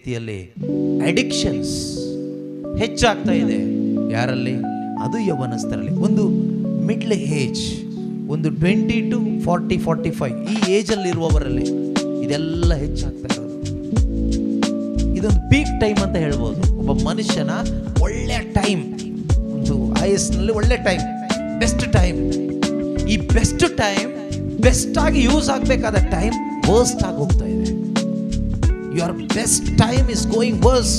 ರೀತಿಯಲ್ಲಿ ಅಡಿಕ್ಷನ್ಸ್ ಹೆಚ್ಚಾಗ್ತಾ ಇದೆ. ಯಾರಲ್ಲಿ? ಅದು ಯೌವನಸ್ಥರಲ್ಲಿ. ಒಂದು ಮಿಡ್ಲ್ ಏಜ್, ಒಂದು 20 to 40, 45 ಈ ಏಜಲ್ಲಿರುವವರಲ್ಲಿ ಇದೆಲ್ಲ ಹೆಚ್ಚಾಗ್ತಾ ಇರೋದು. ಇದೊಂದು ಪೀಕ್ ಟೈಮ್ ಅಂತ ಹೇಳ್ಬೋದು. ಒಬ್ಬ ಮನುಷ್ಯನ ಒಳ್ಳೆ ಟೈಮ್, ಒಂದು ಆಯಸ್ಸಿನಲ್ಲಿ ಒಳ್ಳೆ ಟೈಮ್, ಬೆಸ್ಟ್ ಟೈಮ್. ಈ ಬೆಸ್ಟ್ ಟೈಮ್ ಬೆಸ್ಟ್ ಆಗಿ ಯೂಸ್ ಆಗಬೇಕಾದ ಟೈಮ್ ವರ್ಸ್ಟ್ ಆಗಿ ಹೋಗ್ತಾ ಇದೆ. Your best time is going worse.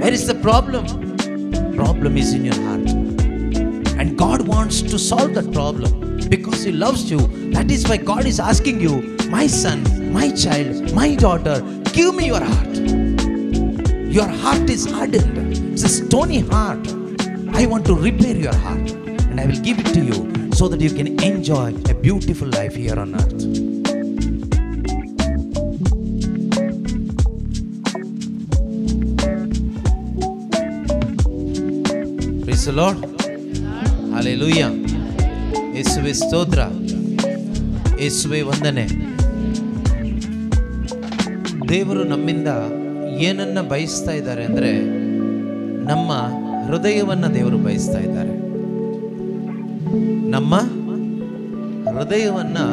Where is the problem? Problem is in your heart, and God wants to solve that problem because He loves you. That is why God is asking you, my son, my child, my daughter, give me your heart. Your heart is hardened. It's a stony heart. I want to repair your heart, and I will give it to you so that you can enjoy a beautiful life here on earth. Praise the Lord. Hallelujah. ಯೇಸುವೆ ಸ್ತೋತ್ರ, ಯೇಸುವೆ ವಂದನೆ. ದೇವರು ನಮ್ಮಿಂದ ಏನನ್ನ ಬಯಸ್ತಾ ಇದ್ದಾರೆ ಅಂದರೆ, ನಮ್ಮ ಹೃದಯವನ್ನು ದೇವರು ಬಯಸ್ತಾ ಇದ್ದಾರೆ. ನಮ್ಮ ಹೃದಯವನ್ನು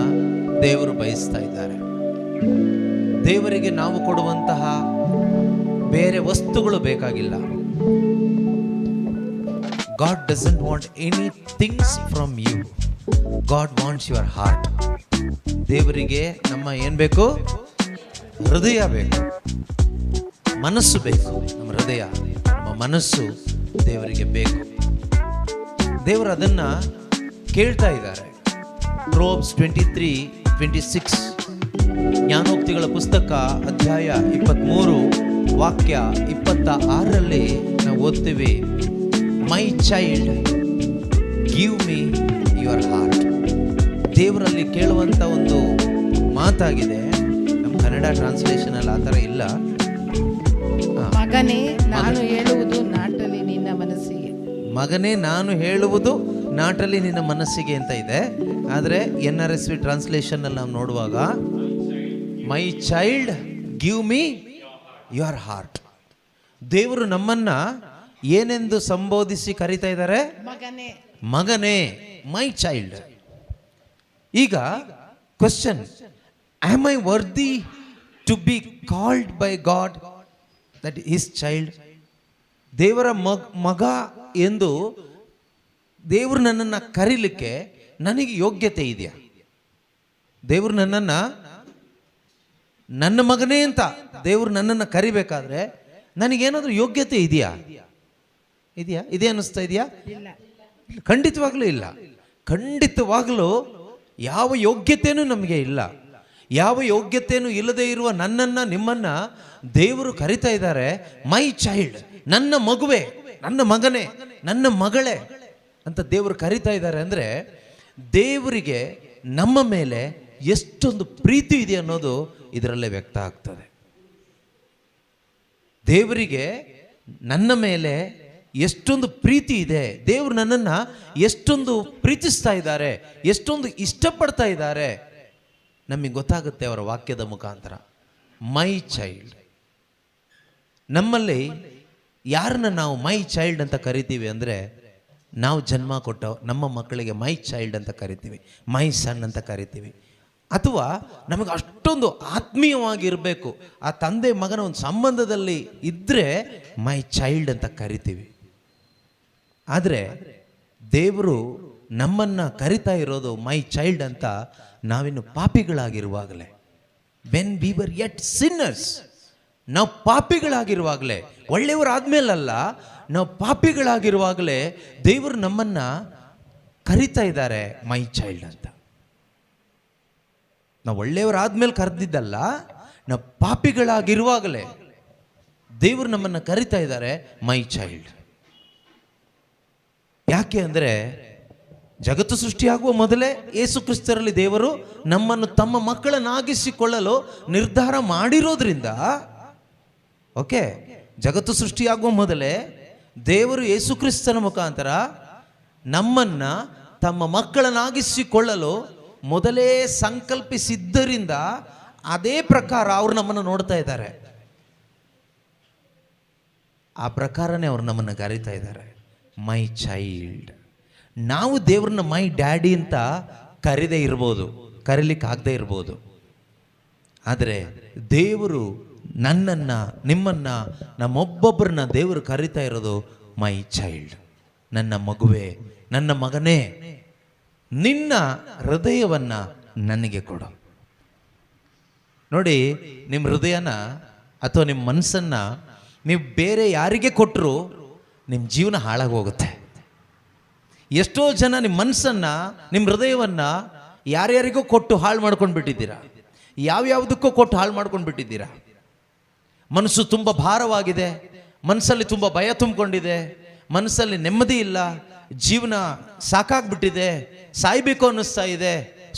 ದೇವರು ಬಯಸ್ತಾ ಇದ್ದಾರೆ. ದೇವರಿಗೆ ನಾವು ಕೊಡುವಂತಹ ಬೇರೆ ವಸ್ತುಗಳು ಬೇಕಾಗಿಲ್ಲ. God doesn't want any things from you. God wants your heart. ದೇವರಿಗೆ ನಮ್ಮ ಏನು ಬೇಕು? ಹೃದಯ ಬೇಕು, ಮನಸ್ಸು ಬೇಕು. ನಮ್ಮ ಹೃದಯ, ನಮ್ಮ ಮನಸ್ಸು ದೇವರಿಗೆ ಬೇಕು. ದೇವರು ಅದನ್ನ ಕೇಳ್ತಾ ಇದ್ದಾರೆ. Proverbs 23:26 ಜ್ಞಾನೋಕ್ತಿಗಳ ಪುಸ್ತಕ ಅಧ್ಯಾಯ 23 ವಾಕ್ಯ 26ರಲ್ಲಿ ನಾವು ಓದ್ತೀವಿ, ಮೈ child give me your heart. ದೇವರಲ್ಲಿ ಕೇಳುವಂಥ ಒಂದು ಮಾತಾಗಿದೆ. ನಮ್ಮ ಕನ್ನಡ ಟ್ರಾನ್ಸ್ಲೇಷನ್ ಅಲ್ಲಿ ಆ ಥರ ಇಲ್ಲ. ಮಗನೇ ನಾನು ಹೇಳುವುದು ನಾಟಲಿ ನಿನ್ನ ಮನಸ್ಸಿಗೆ. ಮಗನೇ ನಾನು ಹೇಳುವುದು ನಾಟಲಿ ನಿನ್ನ ಮನಸ್ಸಿಗೆ ಅಂತ ಇದೆ. ಆದರೆ NRSV ಟ್ರಾನ್ಸ್ಲೇಷನ್ ಅಲ್ಲಿ ನಾವು ನೋಡುವಾಗ my child give me your heart. ದೇವರು ನಮ್ಮನ್ನ ಏನೆಂದು ಸಂಬೋಧಿಸಿ ಕರೀತಾ ಇದ್ದಾರೆ? ಮಗನೇ. ಮಗನೇ, ಮೈ ಚೈಲ್ಡ್. ಈಗ question, am I worthy to be called by God that his child? ದೇವರ ಮಗ ಎಂದು ದೇವರು ನನ್ನನ್ನು ಕರೀಲಿಕ್ಕೆ ನನಗೆ ಯೋಗ್ಯತೆ ಇದೆಯಾ? ದೇವರು ನನ್ನನ್ನು ನನ್ನ ಮಗನೇ ಅಂತ ದೇವರು ನನ್ನನ್ನು ಕರಿಬೇಕಾದ್ರೆ ನನಗೇನಾದರೂ ಯೋಗ್ಯತೆ ಇದೆಯಾ? ಇದೇ ಅನ್ನಿಸ್ತಾ ಇದೆಯಾ? ಖಂಡಿತವಾಗ್ಲೂ ಇಲ್ಲ. ಖಂಡಿತವಾಗ್ಲೂ ಯಾವ ಯೋಗ್ಯತೆಯೂ ನಮಗೆ ಇಲ್ಲ. ಯಾವ ಯೋಗ್ಯತೆಯೂ ಇಲ್ಲದೆ ಇರುವ ನನ್ನನ್ನು, ನಿಮ್ಮನ್ನು ದೇವರು ಕರಿತಾ ಇದ್ದಾರೆ ಮೈ ಚೈಲ್ಡ್, ನನ್ನ ಮಗುವೆ, ನನ್ನ ಮಗನೇ, ನನ್ನ ಮಗಳೇ ಅಂತ ದೇವರು ಕರಿತಾ ಇದ್ದಾರೆ. ಅಂದರೆ ದೇವರಿಗೆ ನಮ್ಮ ಮೇಲೆ ಎಷ್ಟೊಂದು ಪ್ರೀತಿ ಇದೆ ಅನ್ನೋದು ಇದರಲ್ಲೇ ವ್ಯಕ್ತ ಆಗ್ತದೆ. ದೇವರಿಗೆ ನನ್ನ ಮೇಲೆ ಎಷ್ಟೊಂದು ಪ್ರೀತಿ ಇದೆ, ದೇವರು ನನ್ನನ್ನು ಎಷ್ಟೊಂದು ಪ್ರೀತಿಸ್ತಾ ಇದ್ದಾರೆ, ಎಷ್ಟೊಂದು ಇಷ್ಟಪಡ್ತಾ ಇದ್ದಾರೆ, ನಮಗೆ ಗೊತ್ತಾಗುತ್ತೆ ಅವರ ವಾಕ್ಯದ ಮುಖಾಂತರ. My child. ನಮ್ಮಲ್ಲಿ ಯಾರನ್ನ ನಾವು ಮೈ ಚೈಲ್ಡ್ ಅಂತ ಕರಿತೀವಿ ಅಂದರೆ, ನಾವು ಜನ್ಮ ಕೊಟ್ಟ ನಮ್ಮ ಮಕ್ಕಳಿಗೆ ಮೈ ಚೈಲ್ಡ್ ಅಂತ ಕರಿತೀವಿ, ಮೈ ಸನ್ ಅಂತ ಕರಿತೀವಿ. ಅಥವಾ ನಮಗೆ ಅಷ್ಟೊಂದು ಆತ್ಮೀಯವಾಗಿರಬೇಕು, ಆ ತಂದೆ ಮಗನ ಒಂದು ಸಂಬಂಧದಲ್ಲಿ ಇದ್ದರೆ ಮೈ ಚೈಲ್ಡ್ ಅಂತ ಕರಿತೀವಿ. ಆದರೆ ದೇವರು ನಮ್ಮನ್ನು ಕರಿತಾ ಇರೋದು ಮೈ ಚೈಲ್ಡ್ ಅಂತ ನಾವಿನ್ನು ಪಾಪಿಗಳಾಗಿರುವಾಗಲೇ. When we were yet sinners, ನಾವು ಪಾಪಿಗಳಾಗಿರುವಾಗಲೇ, ಒಳ್ಳೆಯವರಾದ್ಮೇಲಲ್ಲ, ನಾವು ಪಾಪಿಗಳಾಗಿರುವಾಗಲೇ ದೇವರು ನಮ್ಮನ್ನು ಕರಿತಾ ಇದ್ದಾರೆ ಮೈ ಚೈಲ್ಡ್ ಅಂತ. ನಾವು ಒಳ್ಳೆಯವರಾದ್ಮೇಲೆ ಕರೆದಿದ್ದಲ್ಲ, ನಾವು ಪಾಪಿಗಳಾಗಿರುವಾಗಲೇ ದೇವರು ನಮ್ಮನ್ನು ಕರಿತಾ ಇದ್ದಾರೆ ಮೈ ಚೈಲ್ಡ್. ಯಾಕೆ ಅಂದರೆ, ಜಗತ್ತು ಸೃಷ್ಟಿಯಾಗುವ ಮೊದಲೇ ಯೇಸು ಕ್ರಿಸ್ತರಲ್ಲಿ ದೇವರು ನಮ್ಮನ್ನು ತಮ್ಮ ಮಕ್ಕಳನ್ನಾಗಿಸಿಕೊಳ್ಳಲು ನಿರ್ಧಾರ ಮಾಡಿರೋದ್ರಿಂದ, ಓಕೆ, ಜಗತ್ತು ಸೃಷ್ಟಿಯಾಗುವ ಮೊದಲೇ ದೇವರು ಯೇಸು ಕ್ರಿಸ್ತನ ಮುಖಾಂತರ ನಮ್ಮನ್ನು ತಮ್ಮ ಮಕ್ಕಳನ್ನಾಗಿಸಿಕೊಳ್ಳಲು ಮೊದಲೇ ಸಂಕಲ್ಪಿಸಿದ್ದರಿಂದ ಅದೇ ಪ್ರಕಾರ ಅವ್ರು ನಮ್ಮನ್ನು ನೋಡ್ತಾ ಇದ್ದಾರೆ. ಆ ಪ್ರಕಾರನೇ ಅವ್ರು ನಮ್ಮನ್ನು ಕರೀತಾ ಇದ್ದಾರೆ, ಮೈ ಚೈಲ್ಡ್. ನಾವು ದೇವ್ರನ್ನ ಮೈ ಡ್ಯಾಡಿ ಅಂತ ಕರೀದೇ ಇರ್ಬೋದು, ಕರೀಲಿಕ್ಕೆ ಆಗದೆ ಇರ್ಬೋದು. ಆದರೆ ದೇವರು ನನ್ನನ್ನು, ನಿಮ್ಮನ್ನು, ನಮ್ಮೊಬ್ಬೊಬ್ಬರನ್ನ ದೇವರು ಕರೀತಾ ಇರೋದು ಮೈ ಚೈಲ್ಡ್. ನನ್ನ ಮಗುವೆ, ನನ್ನ ಮಗನೇ, ನಿನ್ನ ಹೃದಯವನ್ನು ನನಗೆ ಕೊಡು. ನೋಡಿ, ನಿಮ್ಮ ಹೃದಯನ ಅಥವಾ ನಿಮ್ಮ ಮನಸ್ಸನ್ನು ನೀವು ಬೇರೆ ಯಾರಿಗೆ ಕೊಟ್ಟರು ನಿಮ್ಮ ಜೀವನ ಹಾಳಾಗಿ ಹೋಗುತ್ತೆ. ಎಷ್ಟೋ ಜನ ನಿಮ್ಮ ಮನಸ್ಸನ್ನು, ನಿಮ್ಮ ಹೃದಯವನ್ನು ಯಾರ್ಯಾರಿಗೋ ಕೊಟ್ಟು ಹಾಳು ಮಾಡ್ಕೊಂಡು ಬಿಟ್ಟಿದ್ದೀರಾ. ಯಾವ್ಯಾವುದಕ್ಕೋ ಕೊಟ್ಟು ಹಾಳು ಮಾಡ್ಕೊಂಡು ಬಿಟ್ಟಿದ್ದೀರಾ. ಮನಸ್ಸು ತುಂಬ ಭಾರವಾಗಿದೆ, ಮನಸ್ಸಲ್ಲಿ ತುಂಬ ಭಯ ತುಂಬಿಕೊಂಡಿದೆ, ಮನಸ್ಸಲ್ಲಿ ನೆಮ್ಮದಿ ಇಲ್ಲ, ಜೀವನ ಸಾಕಾಗ್ಬಿಟ್ಟಿದೆ, ಸಾಯ್ಬೇಕು ಅನ್ನಿಸ್ತಾ ಇದೆ,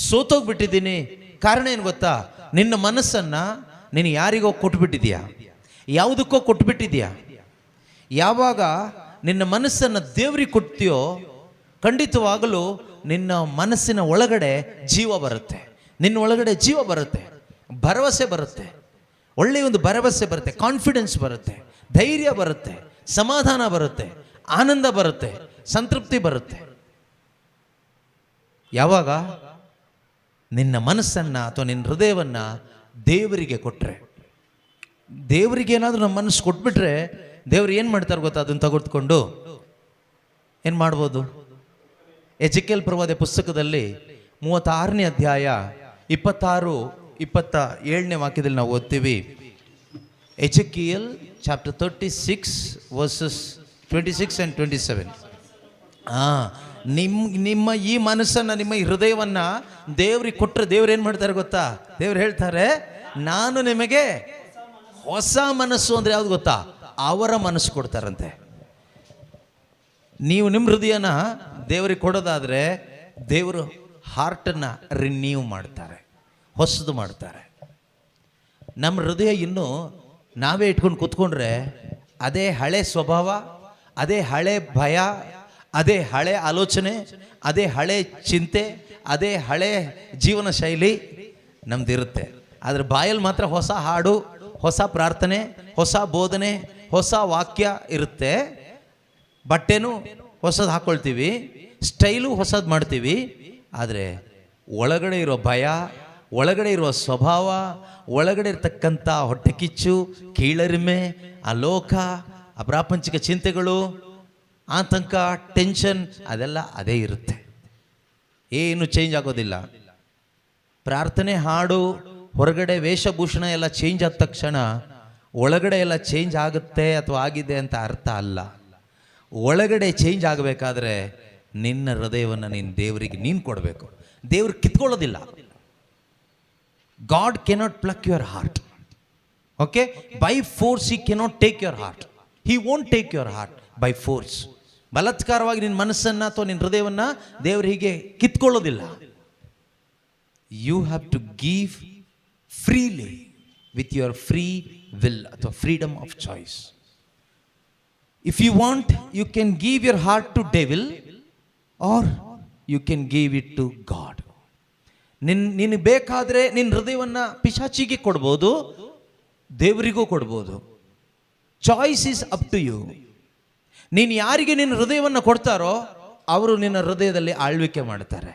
ಸೋತೋಗ್ಬಿಟ್ಟಿದ್ದೀನಿ. ಕಾರಣ ಏನು ಗೊತ್ತಾ? ನಿನ್ನ ಮನಸ್ಸನ್ನು ನೀನು ಯಾರಿಗೋ ಕೊಟ್ಬಿಟ್ಟಿದ್ಯಾ, ಯಾವುದಕ್ಕೋ ಕೊಟ್ಬಿಟ್ಟಿದ್ಯಾ. ಯಾವಾಗ ನಿನ್ನ ಮನಸ್ಸನ್ನು ದೇವ್ರಿಗೆ ಕೊಡ್ತೀಯೋ ಖಂಡಿತವಾಗಲೂ ನಿನ್ನ ಮನಸ್ಸಿನ ಒಳಗಡೆ ಜೀವ ಬರುತ್ತೆ, ನಿನ್ನ ಒಳಗಡೆ ಜೀವ ಬರುತ್ತೆ, ಭರವಸೆ ಬರುತ್ತೆ, ಒಳ್ಳೆಯ ಒಂದು ಭರವಸೆ ಬರುತ್ತೆ, ಕಾನ್ಫಿಡೆನ್ಸ್ ಬರುತ್ತೆ, ಧೈರ್ಯ ಬರುತ್ತೆ, ಸಮಾಧಾನ ಬರುತ್ತೆ, ಆನಂದ ಬರುತ್ತೆ, ಸಂತೃಪ್ತಿ ಬರುತ್ತೆ. ಯಾವಾಗ ನಿನ್ನ ಮನಸ್ಸನ್ನು ಅಥವಾ ನಿನ್ನ ಹೃದಯವನ್ನು ದೇವರಿಗೆ ಕೊಟ್ಟರೆ, ದೇವರಿಗೆ ಏನಾದರೂ ನಮ್ಮ ಮನಸ್ಸು ಕೊಟ್ಬಿಟ್ರೆ ದೇವ್ರು ಏನು ಮಾಡ್ತಾರೆ ಗೊತ್ತಾ? ಅದನ್ನು ತೆಗೆದುಕೊಂಡು ಏನು ಮಾಡ್ಬೋದು? ಎಜೆಕಿಯೇಲ್ ಪ್ರವಾದಿ ಪುಸ್ತಕದಲ್ಲಿ 36ನೇ ಅಧ್ಯಾಯ 26-27ನೇ ವಾಕ್ಯದಲ್ಲಿ ನಾವು ಓದ್ತೀವಿ. ಎಜೆಕಿಯೇಲ್ ಚಾಪ್ಟರ್ 36 ವರ್ಸಸ್ 26 and 27. ನಿಮ್ಮ ಈ ಮನಸ್ಸನ್ನು, ನಿಮ್ಮ ಈ ಹೃದಯವನ್ನು ದೇವ್ರಿಗೆ ಕೊಟ್ಟರೆ ದೇವ್ರು ಏನು ಮಾಡ್ತಾರೆ ಗೊತ್ತಾ? ದೇವ್ರು ಹೇಳ್ತಾರೆ, ನಾನು ನಿಮಗೆ ಹೊಸ ಮನಸ್ಸು. ಅಂದರೆ ಯಾವ್ದು ಗೊತ್ತಾ? ಅವರ ಮನಸ್ಸು ಕೊಡ್ತಾರಂತೆ. ನೀವು ನಿಮ್ಮ ಹೃದಯನ ದೇವರಿಗೆ ಕೊಡೋದಾದರೆ ದೇವರು ಹಾರ್ಟನ್ನು ರಿನ್ಯೂ ಮಾಡ್ತಾರೆ, ಹೊಸದು ಮಾಡ್ತಾರೆ. ನಮ್ಮ ಹೃದಯ ಇನ್ನೂ ನಾವೇ ಇಟ್ಕೊಂಡು ಕೂತ್ಕೊಂಡ್ರೆ ಅದೇ ಹಳೆ ಸ್ವಭಾವ, ಅದೇ ಹಳೆ ಭಯ, ಅದೇ ಹಳೆ ಆಲೋಚನೆ, ಅದೇ ಹಳೆ ಚಿಂತೆ, ಅದೇ ಹಳೆ ಜೀವನ ಶೈಲಿ ನಮ್ದಿರುತ್ತೆ. ಆದರೆ ಬಾಯಲ್ಲಿ ಮಾತ್ರ ಹೊಸ ಹಾಡು, ಹೊಸ ಪ್ರಾರ್ಥನೆ, ಹೊಸ ಬೋಧನೆ, ಹೊಸ ವಾಕ್ಯ ಇರುತ್ತೆ. ಬಟ್ಟೆನೂ ಹೊಸದು ಹಾಕ್ಕೊಳ್ತೀವಿ, ಸ್ಟೈಲು ಹೊಸದು ಮಾಡ್ತೀವಿ. ಆದರೆ ಒಳಗಡೆ ಇರೋ ಭಯ, ಒಳಗಡೆ ಇರುವ ಸ್ವಭಾವ, ಒಳಗಡೆ ಇರ್ತಕ್ಕಂಥ ಹೊಟ್ಟೆ ಕಿಚ್ಚು, ಕೀಳರಿಮೆ, ಆ ಲೋಕ, ಆ ಪ್ರಾಪಂಚಿಕ ಚಿಂತೆಗಳು, ಆತಂಕ, ಟೆನ್ಷನ್, ಅದೆಲ್ಲ ಅದೇ ಇರುತ್ತೆ. ಏನು ಚೇಂಜ್ ಆಗೋದಿಲ್ಲ. ಪ್ರಾರ್ಥನೆ, ಹಾಡು, ಹೊರಗಡೆ ವೇಷಭೂಷಣ ಎಲ್ಲ ಚೇಂಜ್ ಆದ ತಕ್ಷಣ ಒಳಗಡೆ ಎಲ್ಲ ಚೇಂಜ್ ಆಗುತ್ತೆ ಅಥವಾ ಆಗಿದೆ ಅಂತ ಅರ್ಥ ಅಲ್ಲ. ಒಳಗಡೆ ಚೇಂಜ್ ಆಗಬೇಕಾದ್ರೆ ನಿನ್ನ ಹೃದಯವನ್ನು ನೀನು ದೇವರಿಗೆ ನೀನು ಕೊಡಬೇಕು. ದೇವ್ರು ಕಿತ್ಕೊಳ್ಳೋದಿಲ್ಲ. God cannot pluck your heart. Okay, by force he cannot take your heart. He won't take your heart by force. ಬಲಾತ್ಕಾರವಾಗಿ ನಿನ್ನ ಮನಸ್ಸನ್ನು ಅಥವಾ ನಿನ್ನ ಹೃದಯವನ್ನು ದೇವರು ಹೀಗೆ ಕಿತ್ಕೊಳ್ಳೋದಿಲ್ಲ. You have to give freely with your free will ಅಥವಾ freedom of choice. If you want, you can give your heart to devil or you can give it to God. ನಿನಗೆ ಬೇಕಾದರೆ ನಿನ್ನ ಹೃದಯವನ್ನು ಪಿಶಾಚಿಗೆ ಕೊಡ್ಬೋದು, ದೇವರಿಗೂ ಕೊಡ್ಬೋದು. Choice is up to you. ನೀನು ಯಾರಿಗೆ ನಿನ್ನ ಹೃದಯವನ್ನು ಕೊಡ್ತಾರೋ ಅವರು ನಿನ್ನ ಹೃದಯದಲ್ಲಿ ಆಳ್ವಿಕೆ ಮಾಡ್ತಾರೆ.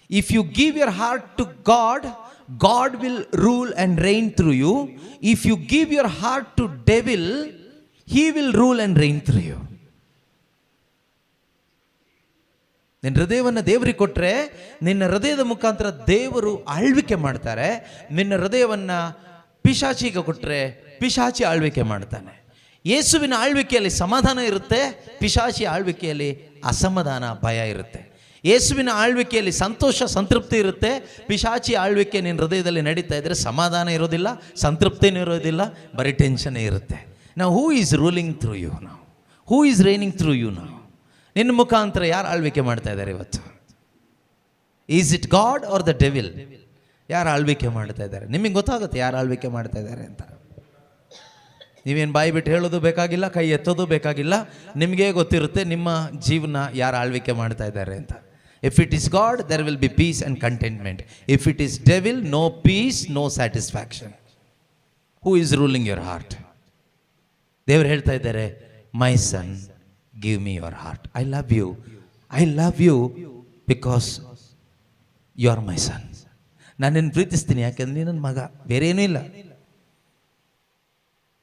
If you give your heart to God, God will rule and reign through you. If you give your heart to devil, he will rule and reign through you. ನಿನ್ನ ಹೃದಯವನ್ನು ದೇವರಿಗೆ ಕೊಟ್ಟರೆ ನಿನ್ನ ಹೃದಯದ ಮುಖಾಂತರ ದೇವರು ಆಳ್ವಿಕೆ ಮಾಡ್ತಾರೆ. ನಿನ್ನ ಹೃದಯವನ್ನು ಪಿಶಾಚಿಗೆ ಕೊಟ್ಟರೆ ಪಿಶಾಚಿ ಆಳ್ವಿಕೆ ಮಾಡ್ತಾನೆ. ಯೇಸುವಿನ ಆಳ್ವಿಕೆಯಲ್ಲಿ ಸಮಾಧಾನ ಇರುತ್ತೆ, ಪಿಶಾಚಿ ಆಳ್ವಿಕೆಯಲ್ಲಿ ಅಸಮಾಧಾನ, ಭಯ ಇರುತ್ತೆ. ಯೇಸುವಿನ ಆಳ್ವಿಕೆಯಲ್ಲಿ ಸಂತೋಷ, ಸಂತೃಪ್ತಿ ಇರುತ್ತೆ. ಪಿಶಾಚಿ ಆಳ್ವಿಕೆ ನಿನ್ನ ಹೃದಯದಲ್ಲಿ ನಡೀತಾ ಇದ್ದರೆ ಸಮಾಧಾನ ಇರೋದಿಲ್ಲ, ಸಂತೃಪ್ತಿನೂ ಇರೋದಿಲ್ಲ, ಬರೀ ಟೆನ್ಷನ್ನೇ ಇರುತ್ತೆ. ನಾವು who is ruling through you ನಾವು? Who is reigning through you ನಾವು? ನಿನ್ನ ಮುಖಾಂತರ ಯಾರು ಆಳ್ವಿಕೆ ಮಾಡ್ತಾ ಇದ್ದಾರೆ ಇವತ್ತು? Is it God or the devil? ಯಾರು ಆಳ್ವಿಕೆ ಮಾಡ್ತಾ ಇದ್ದಾರೆ? ನಿಮಗೆ ಗೊತ್ತಾಗುತ್ತೆ ಯಾರು ಆಳ್ವಿಕೆ ಮಾಡ್ತಾ ಇದ್ದಾರೆ ಅಂತ. ನೀವೇನು ಬಾಯಿ ಬಿಟ್ಟು ಹೇಳೋದು ಬೇಕಾಗಿಲ್ಲ, ಕೈ ಎತ್ತೋದು ಬೇಕಾಗಿಲ್ಲ. ನಿಮಗೇ ಗೊತ್ತಿರುತ್ತೆ ನಿಮ್ಮ ಜೀವನ ಯಾರು ಆಳ್ವಿಕೆ ಮಾಡ್ತಾ ಇದ್ದಾರೆ ಅಂತ. If it is God, there will be peace and contentment. If it is devil, no peace, no satisfaction. Who is ruling your heart? ದೇವರು ಹೇಳ್ತಾ ಇದ್ದಾರೆ, my son give me your heart. I love you because you are my son. ನಾನು ನಿನ್ನ ಪ್ರೀತಿಸ್ತೀನಿ ಯಾಕೆಂದ್ರೆ ನೀನು ನನ್ನ ಮಗ, ಬೇರೆ ಏನೂ ಇಲ್ಲ.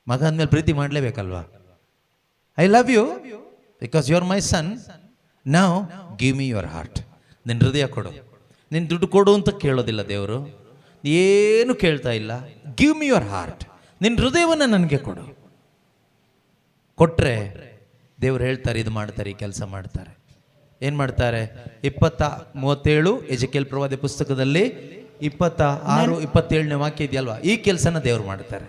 ಮಗ ಅಂದಮೇಲೆ ಪ್ರೀತಿ ಮಾಡಲೇಬೇಕಲ್ವಾ? I love you because you are my son. Now give me your heart. ನಿನ್ನ ಹೃದಯ ಕೊಡು. ನಿನ್ನ ದುಡ್ಡು ಕೊಡು ಅಂತ ಕೇಳೋದಿಲ್ಲ ದೇವರು, ಏನು ಕೇಳ್ತಾ ಇಲ್ಲ. Give me your heart. ನಿನ್ನ ಹೃದಯವನ್ನು ನನಗೆ ಕೊಡು. ಕೊಟ್ಟರೆ ದೇವ್ರು ಹೇಳ್ತಾರೆ, ಇದು ಮಾಡ್ತಾರೆ, ಈ ಕೆಲಸ ಮಾಡ್ತಾರೆ. ಏನು ಮಾಡ್ತಾರೆ? 20:37 ಎಜೆಕೇಲ್ ಪ್ರವಾದಿ ಪುಸ್ತಕದಲ್ಲಿ 26-27 ವಾಕ್ಯ ಇದೆಯಲ್ವಾ, ಈ ಕೆಲಸನ ದೇವ್ರು ಮಾಡ್ತಾರೆ.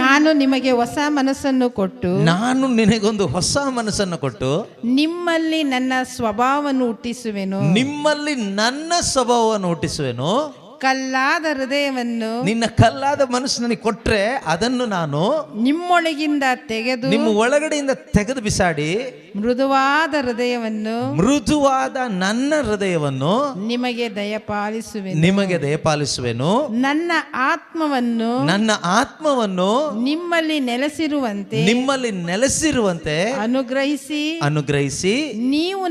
ನಾನು ನಿಮಗೆ ಹೊಸ ಮನಸ್ಸನ್ನು ಕೊಟ್ಟು, ನಾನು ನಿನಗೊಂದು ಹೊಸ ಮನಸ್ಸನ್ನು ಕೊಟ್ಟು, ನಿಮ್ಮಲ್ಲಿ ನನ್ನ ಸ್ವಭಾವವನ್ನು ಹುಟ್ಟಿಸುವೆನು. ನಿಮ್ಮಲ್ಲಿ ನನ್ನ ಸ್ವಭಾವವನ್ನು ಹುಟ್ಟಿಸುವೆನು. ಕಲ್ಲಾದ ಹೃದಯವನ್ನು, ನಿನ್ನ ಕಲ್ಲಾದ ಮನಸ್ಸು ನನಗೆ ಕೊಟ್ರೆ ಅದನ್ನು ನಾನು ನಿಮ್ಮೊಳಗಿಂದ ತೆಗೆದು, ನಿಮ್ಮ ಒಳಗಡೆಯಿಂದ ತೆಗೆದು ಬಿಸಾಡಿ, ಮೃದುವಾದ ಹೃದಯವನ್ನು, ಮೃದುವಾದ ನನ್ನ ಹೃದಯವನ್ನು ನಿಮಗೆ ದಯಪಾಲಿಸುವೆನು. ನನ್ನ ಆತ್ಮವನ್ನು ನಿಮ್ಮಲ್ಲಿ ನೆಲೆಸಿರುವಂತೆ ಅನುಗ್ರಹಿಸಿ ನೀವು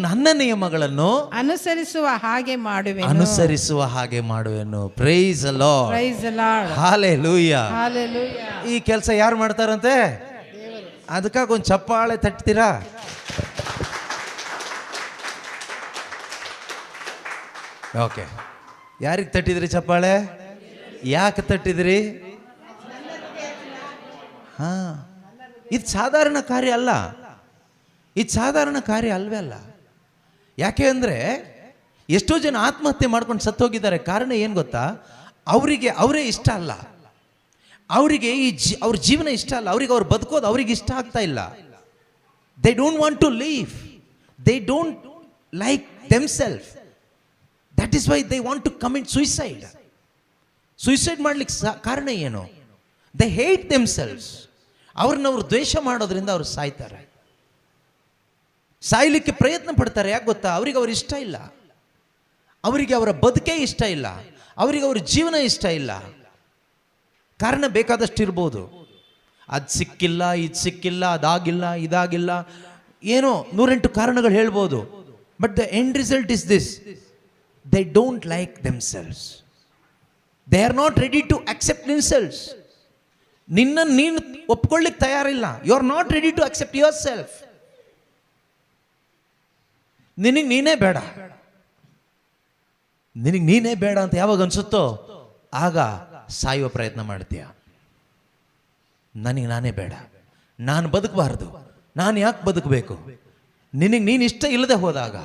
ನನ್ನ ನಿಯಮಗಳನ್ನು ಅನುಸರಿಸುವ ಹಾಗೆ ಮಾಡುವೆನು. Praise the Lord. ಹಲ್ಲೆಲೂಯಾ. ಈ ಕೆಲಸ ಯಾರು ಮಾಡ್ತಾರಂತೆ? ಅದಕ್ಕಾಗಿ ಒಂದು ಚಪ್ಪಾಳೆ ತಟ್ತೀರಾ? ಓಕೆ, ಯಾರಿಗೆ ತಟ್ಟಿದ್ರಿ ಚಪ್ಪಾಳೆ? ಯಾಕೆ ತಟ್ಟಿದ್ರಿ? ಇದು ಸಾಧಾರಣ ಕಾರ್ಯ ಅಲ್ಲ. ಅಲ್ವೇ ಅಲ್ಲ. ಯಾಕೆ ಅಂದರೆ ಎಷ್ಟೋ ಜನ ಆತ್ಮಹತ್ಯೆ ಮಾಡ್ಕೊಂಡು ಸತ್ತೋಗಿದ್ದಾರೆ. ಕಾರಣ ಏನು ಗೊತ್ತಾ? ಅವರೇ ಇಷ್ಟ ಅಲ್ಲ. ಅವರಿಗೆ ಅವ್ರ ಜೀವನ ಇಷ್ಟ ಅಲ್ಲ. ಅವ್ರು ಬದುಕೋದು ಅವ್ರಿಗೆ ಇಷ್ಟ ಆಗ್ತಾ ಇಲ್ಲ. They don't want to live. They don't like themself. That is why they want to commit suicide. Suicide ಮಾಡ್ಲಿಕ್ಕೆ ಕಾರಣ ಏನು? They hate themselves. ಅವ್ರನ್ನವ್ರು ದ್ವೇಷ ಮಾಡೋದ್ರಿಂದ ಅವ್ರು ಸಾಯ್ತಾರೆ. ಸಾಯ್ಲಿಕ್ಕೆ ಪ್ರಯತ್ನ ಪಡ್ತಾರೆ. ಯಾಕೆ ಗೊತ್ತಾ? ಅವ್ರ ಇಷ್ಟ ಇಲ್ಲ. ಅವರಿಗೆ ಅವರ ಬದುಕೇ ಇಷ್ಟ ಇಲ್ಲ. ಅವರಿಗೆ ಅವ್ರ ಜೀವನ ಇಷ್ಟ ಇಲ್ಲ. ಕಾರಣ ಬೇಕಾದಷ್ಟು ಇರ್ಬೋದು. ಅದು ಸಿಕ್ಕಿಲ್ಲ, ಇದು ಸಿಕ್ಕಿಲ್ಲ, ಅದಾಗಿಲ್ಲ, ಇದಾಗಿಲ್ಲ, ಏನೋ 108 ಕಾರಣಗಳು ಹೇಳ್ಬೋದು. But the end result is this: they don't like themselves. They are not ready to accept themselves. ನಿನ್ನನ್ನು ನೀನು ಒಪ್ಕೊಳ್ಳಿಕ್ಕೆ ತಯಾರಿಲ್ಲ. You are not ready to accept yourself. ನಿನಗೆ ನೀನೇ ಬೇಡ ಅಂತ ಯಾವಾಗ ಅನ್ಸುತ್ತೋ ಆಗ ಸಾಯುವ ಪ್ರಯತ್ನ ಮಾಡ್ತೀಯ. ನನಗೆ ನಾನೇ ಬೇಡ, ನಾನು ಬದುಕಬಾರ್ದು, ನಾನು ಯಾಕೆ ಬದುಕಬೇಕು? ನಿನಗೆ ನೀನು ಇಷ್ಟ ಇಲ್ಲದೆ ಹೋದಾಗ,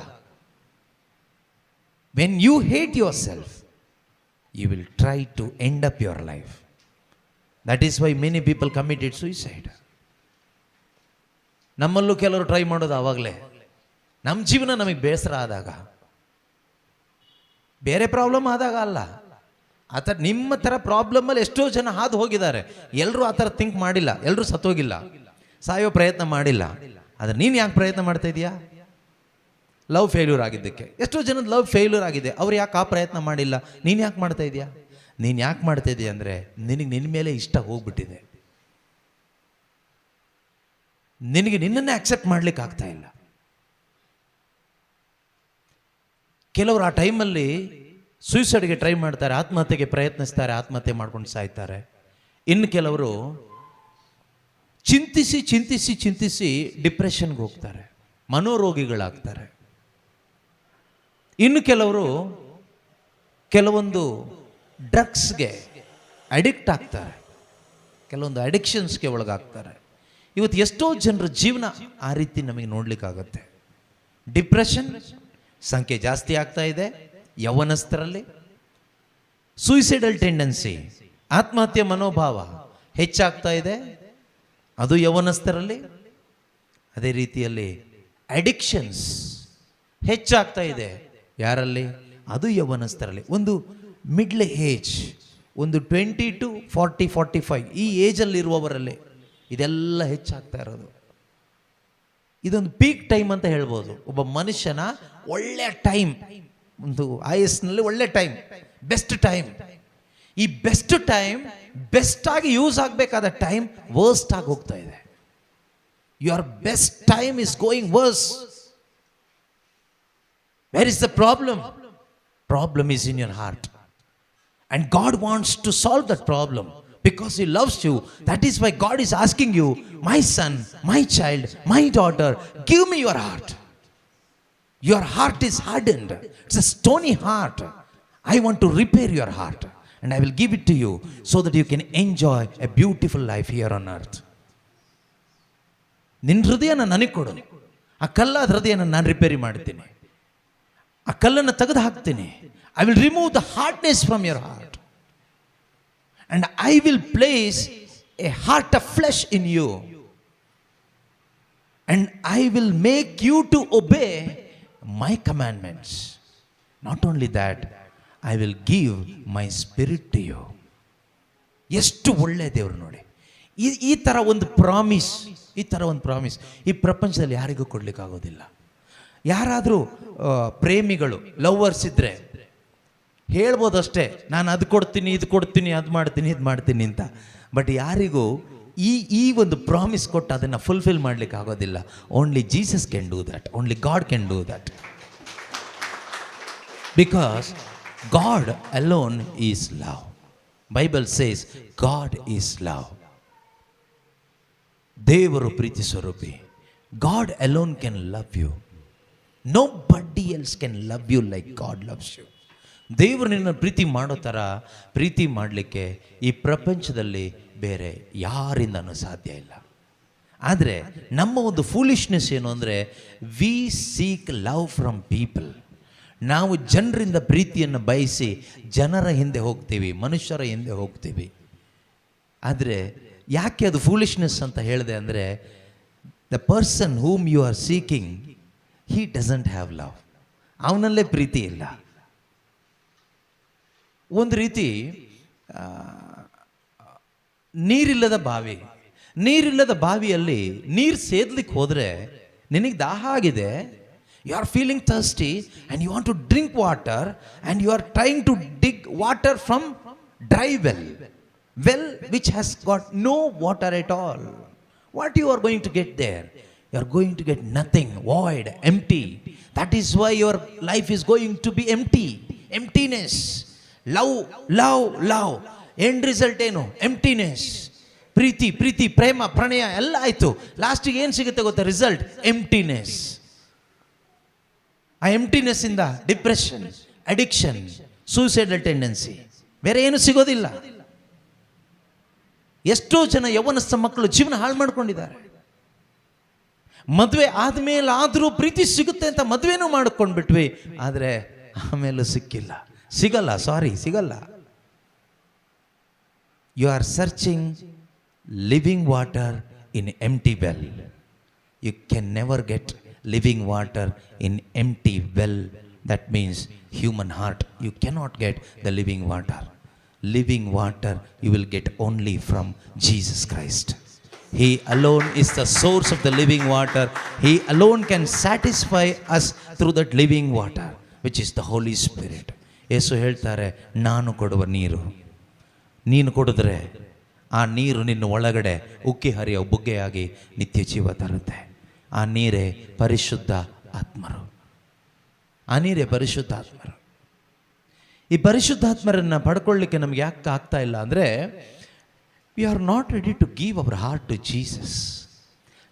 when you hate yourself, you will try to end up your life. That is why many people committed suicide. ನಮ್ಮಲ್ಲೂ ಕೆಲವರು ಟ್ರೈ ಮಾಡೋದು ಆವಾಗಲೇ. ನಮ್ಮ ಜೀವನ ನಮಗೆ ಬೇಸರ ಆದಾಗ, ಬೇರೆ ಪ್ರಾಬ್ಲಮ್ ಆದಾಗ ಅಲ್ಲ. ಆ ಥರ ನಿಮ್ಮ ಥರ ಪ್ರಾಬ್ಲಮ್ಮಲ್ಲಿ ಎಷ್ಟೋ ಜನ ಹಾದು ಹೋಗಿದ್ದಾರೆ. ಎಲ್ಲರೂ ಆ ಥರ ಥಿಂಕ್ ಮಾಡಿಲ್ಲ. ಎಲ್ಲರೂ ಸತ್ತೋಗಿಲ್ಲ, ಸಾಯೋ ಪ್ರಯತ್ನ ಮಾಡಿಲ್ಲ. ಆದರೆ ನೀನು ಯಾಕೆ ಪ್ರಯತ್ನ ಮಾಡ್ತಾ ಇದೀಯಾ? ಲವ್ ಫೇಲ್ಯೂರ್ ಆಗಿದ್ದಕ್ಕೆ ಎಷ್ಟೋ ಜನದ ಲವ್ ಫೇಲ್ಯೂರ್ ಆಗಿದೆ. ಅವ್ರು ಯಾಕೆ ಆ ಪ್ರಯತ್ನ ಮಾಡಿಲ್ಲ? ನೀನು ಯಾಕೆ ಮಾಡ್ತಾ ಇದೀಯಾ? ನೀನು ಯಾಕೆ ಮಾಡ್ತಾ ಇದೀಯ ಅಂದರೆ ನಿನ್ನ ಮೇಲೆ ಇಷ್ಟ ಹೋಗ್ಬಿಟ್ಟಿದೆ. ನಿನಗೆ ನಿನ್ನನ್ನೇ ಅಕ್ಸೆಪ್ಟ್ ಮಾಡ್ಲಿಕ್ಕೆ ಆಗ್ತಾ ಇಲ್ಲ. ಕೆಲವರು ಆ ಟೈಮಲ್ಲಿ ಸುಯಿಸೈಡ್ಗೆ ಟ್ರೈ ಮಾಡ್ತಾರೆ, ಆತ್ಮಹತ್ಯೆಗೆ ಪ್ರಯತ್ನಿಸ್ತಾರೆ, ಆತ್ಮಹತ್ಯೆ ಮಾಡ್ಕೊಂಡು ಸಾಯ್ತಾರೆ. ಇನ್ನು ಕೆಲವರು ಚಿಂತಿಸಿ ಡಿಪ್ರೆಷನ್ಗೆ ಹೋಗ್ತಾರೆ, ಮನೋರೋಗಿಗಳಾಗ್ತಾರೆ. ಇನ್ನು ಕೆಲವೊಂದು ಡ್ರಗ್ಸ್ಗೆ ಅಡಿಕ್ಟ್ ಆಗ್ತಾರೆ, ಕೆಲವೊಂದು ಅಡಿಕ್ಷನ್ಸ್ಗೆ ಒಳಗಾಗ್ತಾರೆ. ಇವತ್ತು ಎಷ್ಟೋ ಜನರ ಜೀವನ ಆ ರೀತಿ ನಮಗೆ ನೋಡ್ಲಿಕ್ಕಾಗತ್ತೆ. ಡಿಪ್ರೆಷನ್ ಸಂಖ್ಯೆ ಜಾಸ್ತಿ ಆಗ್ತಾ ಇದೆ ಯೌವನಸ್ಥರಲ್ಲಿ. ಸೂಯಿಸೈಡಲ್ ಟೆಂಡೆನ್ಸಿ, ಆತ್ಮಹತ್ಯೆ ಮನೋಭಾವ ಹೆಚ್ಚಾಗ್ತಾ ಇದೆ, ಅದು ಯೌವನಸ್ಥರಲ್ಲಿ. ಅದೇ ರೀತಿಯಲ್ಲಿ ಅಡಿಕ್ಷನ್ಸ್ ಹೆಚ್ಚಾಗ್ತಾ ಇದೆ. ಯಾರಲ್ಲಿ? ಅದು ಯೌವನಸ್ಥರಲ್ಲಿ. ಒಂದು ಮಿಡ್ಲ್ ಏಜ್, ಒಂದು 20 to 40-45 ಈ ಏಜಲ್ಲಿರುವವರಲ್ಲಿ ಇದೆಲ್ಲ ಹೆಚ್ಚಾಗ್ತಾ ಇರೋದು. ಇದೊಂದು ಪೀಕ್ ಟೈಮ್ ಅಂತ ಹೇಳ್ಬೋದು. ಒಬ್ಬ ಮನುಷ್ಯನ ಒಳ್ಳೆಯ ಟೈಮ್, ಒಂದು ಆಯಸ್ಸಿನಲ್ಲಿ ಒಳ್ಳೆ ಟೈಮ್, ಬೆಸ್ಟ್ ಟೈಮ್. ಈ ಬೆಸ್ಟ್ ಟೈಮ್ ಬೆಸ್ಟ್ ಆಗಿ ಯೂಸ್ ಆಗಬೇಕಾದ ಟೈಮ್ ವರ್ಸ್ಟ್ ಆಗಿ ಹೋಗ್ತಾ ಇದೆ. Your best time is going worse. Where is the problem? Problem is in your heart. And God wants to solve that problem because He loves you. That is why God is asking you, my son, my child, my daughter, give me your heart. Your heart is hardened. It's a stony heart. I want to repair your heart and I will give it to you so that you can enjoy a beautiful life here on earth. ನಿನ್ನ ಹೃದಯನ ನನಗೆ ಕೊಡು. ಆ ಕಲ್ಲಾದ ಹೃದಯನ ನಾನು repair ಮಾಡ್ತೀನಿ. ಆ ಕಲ್ಲನ್ನು ತೆಗೆದು ಹಾಕ್ತೀನಿ. I will remove the hardness from your heart. And I will place a heart of flesh in you. And I will make you to obey my commandments. Not only that, I will give my spirit to you. ಎಷ್ಟು ಒಳ್ಳೆ ದೇವರು ನೋಡಿ. ಈ ಥರ ಒಂದು promise, ಈ ಪ್ರಪಂಚದಲ್ಲಿ ಯಾರಿಗೂ ಕೊಡಲಿಕ್ಕಾಗೋದಿಲ್ಲ. ಯಾರಾದರೂ ಪ್ರೇಮಿಗಳು, ಲವ್ವರ್ಸ್ ಇದ್ದರೆ ಹೇಳ್ಬೋದಷ್ಟೇ, ನಾನು ಅದು ಕೊಡ್ತೀನಿ, ಇದು ಕೊಡ್ತೀನಿ, ಅದು ಮಾಡ್ತೀನಿ, ಇದು ಮಾಡ್ತೀನಿ ಅಂತ. ಬಟ್ ಯಾರಿಗೂ ಈ ಒಂದು ಪ್ರಾಮಿಸ್ ಕೊಟ್ಟು ಅದನ್ನು ಫುಲ್ಫಿಲ್ ಮಾಡಲಿಕ್ಕೆ ಆಗೋದಿಲ್ಲ. Only Jesus can do that. Only God can do that. Because God alone is love. Bible says God is love. ದೇವರು ಪ್ರೀತಿ ಸ್ವರೂಪಿ. God alone can love you. Nobody else can love you like God loves you. ದೇವರು ನಿನ್ನ ಪ್ರೀತಿ ಮಾಡೋ ಥರ ಪ್ರೀತಿ ಮಾಡಲಿಕ್ಕೆ ಈ ಪ್ರಪಂಚದಲ್ಲಿ ಬೇರೆ ಯಾರಿಂದನೂ ಸಾಧ್ಯ ಇಲ್ಲ. ಆದರೆ ನಮ್ಮ ಒಂದು ಫೂಲಿಶ್ನೆಸ್ ಏನು ಅಂದರೆ, we seek love from people. ನಾವು ಜನರಿಂದ ಪ್ರೀತಿಯನ್ನು ಬಯಸಿ ಜನರ ಹಿಂದೆ ಹೋಗ್ತೀವಿ, ಮನುಷ್ಯರ ಹಿಂದೆ ಹೋಗ್ತೀವಿ. ಆದರೆ ಯಾಕೆ ಅದು ಫೂಲಿಶ್ನೆಸ್ ಅಂತ ಹೇಳಿದೆ ಅಂದರೆ, the person whom you are seeking, he doesn't have love. ಅವನಲ್ಲೇ ಪ್ರೀತಿ ಇಲ್ಲ. ಒಂದು ರೀತಿ ನೀರಿಲ್ಲದ ಬಾವಿಯಲ್ಲಿ ನೀರು ಸೇದ್ಲಿಕ್ಕೆ ಹೋದರೆ, ನಿನಗೆ ದಾಹ ಆಗಿದೆ, you are feeling thirsty and you want to drink water and you are trying to dig water from dry well which has got no water at all. What you are going to get there? You are going to get nothing, void, empty. That is why your life is going to be empty. Emptiness. Love. End result ಏನು? Emptiness. ಪ್ರೀತಿ, ಪ್ರೇಮ, ಪ್ರಣಯ ಎಲ್ಲ ಆಯಿತು. ಲಾಸ್ಟಿಗೆ ಏನು ಸಿಗುತ್ತೆ ಗೊತ್ತಾ? Result ಎಂಪ್ಟಿನೆಸ್. ಆ ಎಂಪ್ಟಿನೆಸ್ಸಿಂದ depression, addiction, suicidal tendency, ಬೇರೆ ಏನು ಸಿಗೋದಿಲ್ಲ. ಎಷ್ಟೋ ಜನ ಯೌವನಸ್ಥ ಮಕ್ಕಳು ಜೀವನ ಹಾಳು ಮಾಡ್ಕೊಂಡಿದ್ದಾರೆ. ಮದುವೆ ಆದಮೇಲಾದರೂ ಪ್ರೀತಿ ಸಿಗುತ್ತೆ ಅಂತ ಮದುವೆನೂ ಮಾಡ್ಕೊಂಡ್ಬಿಟ್ವಿ, ಆದರೆ ಆಮೇಲೂ ಸಿಗಲ್ಲ. You are searching living water in empty well. You can never get living water in empty well. That means human heart. You cannot get the living water. Living water you will get only from Jesus Christ. He alone is the source of the living water. He alone can satisfy us through that living water, which is the Holy Spirit. ಯೇಸು ಹೇಳ್ತಾರೆ, ನಾನು ಕೊಡುವ ನೀರು ನೀನು ಕುಡಿದ್ರೆ ಆ ನೀರು ನಿನ್ನ ಒಳಗಡೆ ಉಕ್ಕಿ ಹರಿಯೋ ಬುಗ್ಗೆಯಾಗಿ ನಿತ್ಯ ಜೀವ ತರುತ್ತೆ. ಆ ನೀರೇ ಪರಿಶುದ್ಧ ಆತ್ಮರು. ಈ ಪರಿಶುದ್ಧಾತ್ಮರನ್ನು ಪಡ್ಕೊಳ್ಳಿಕ್ಕೆ ನಮ್ಗೆ ಯಾಕೆ ಆಗ್ತಾ ಇಲ್ಲ ಅಂದರೆ, we are not ready to give our heart to Jesus.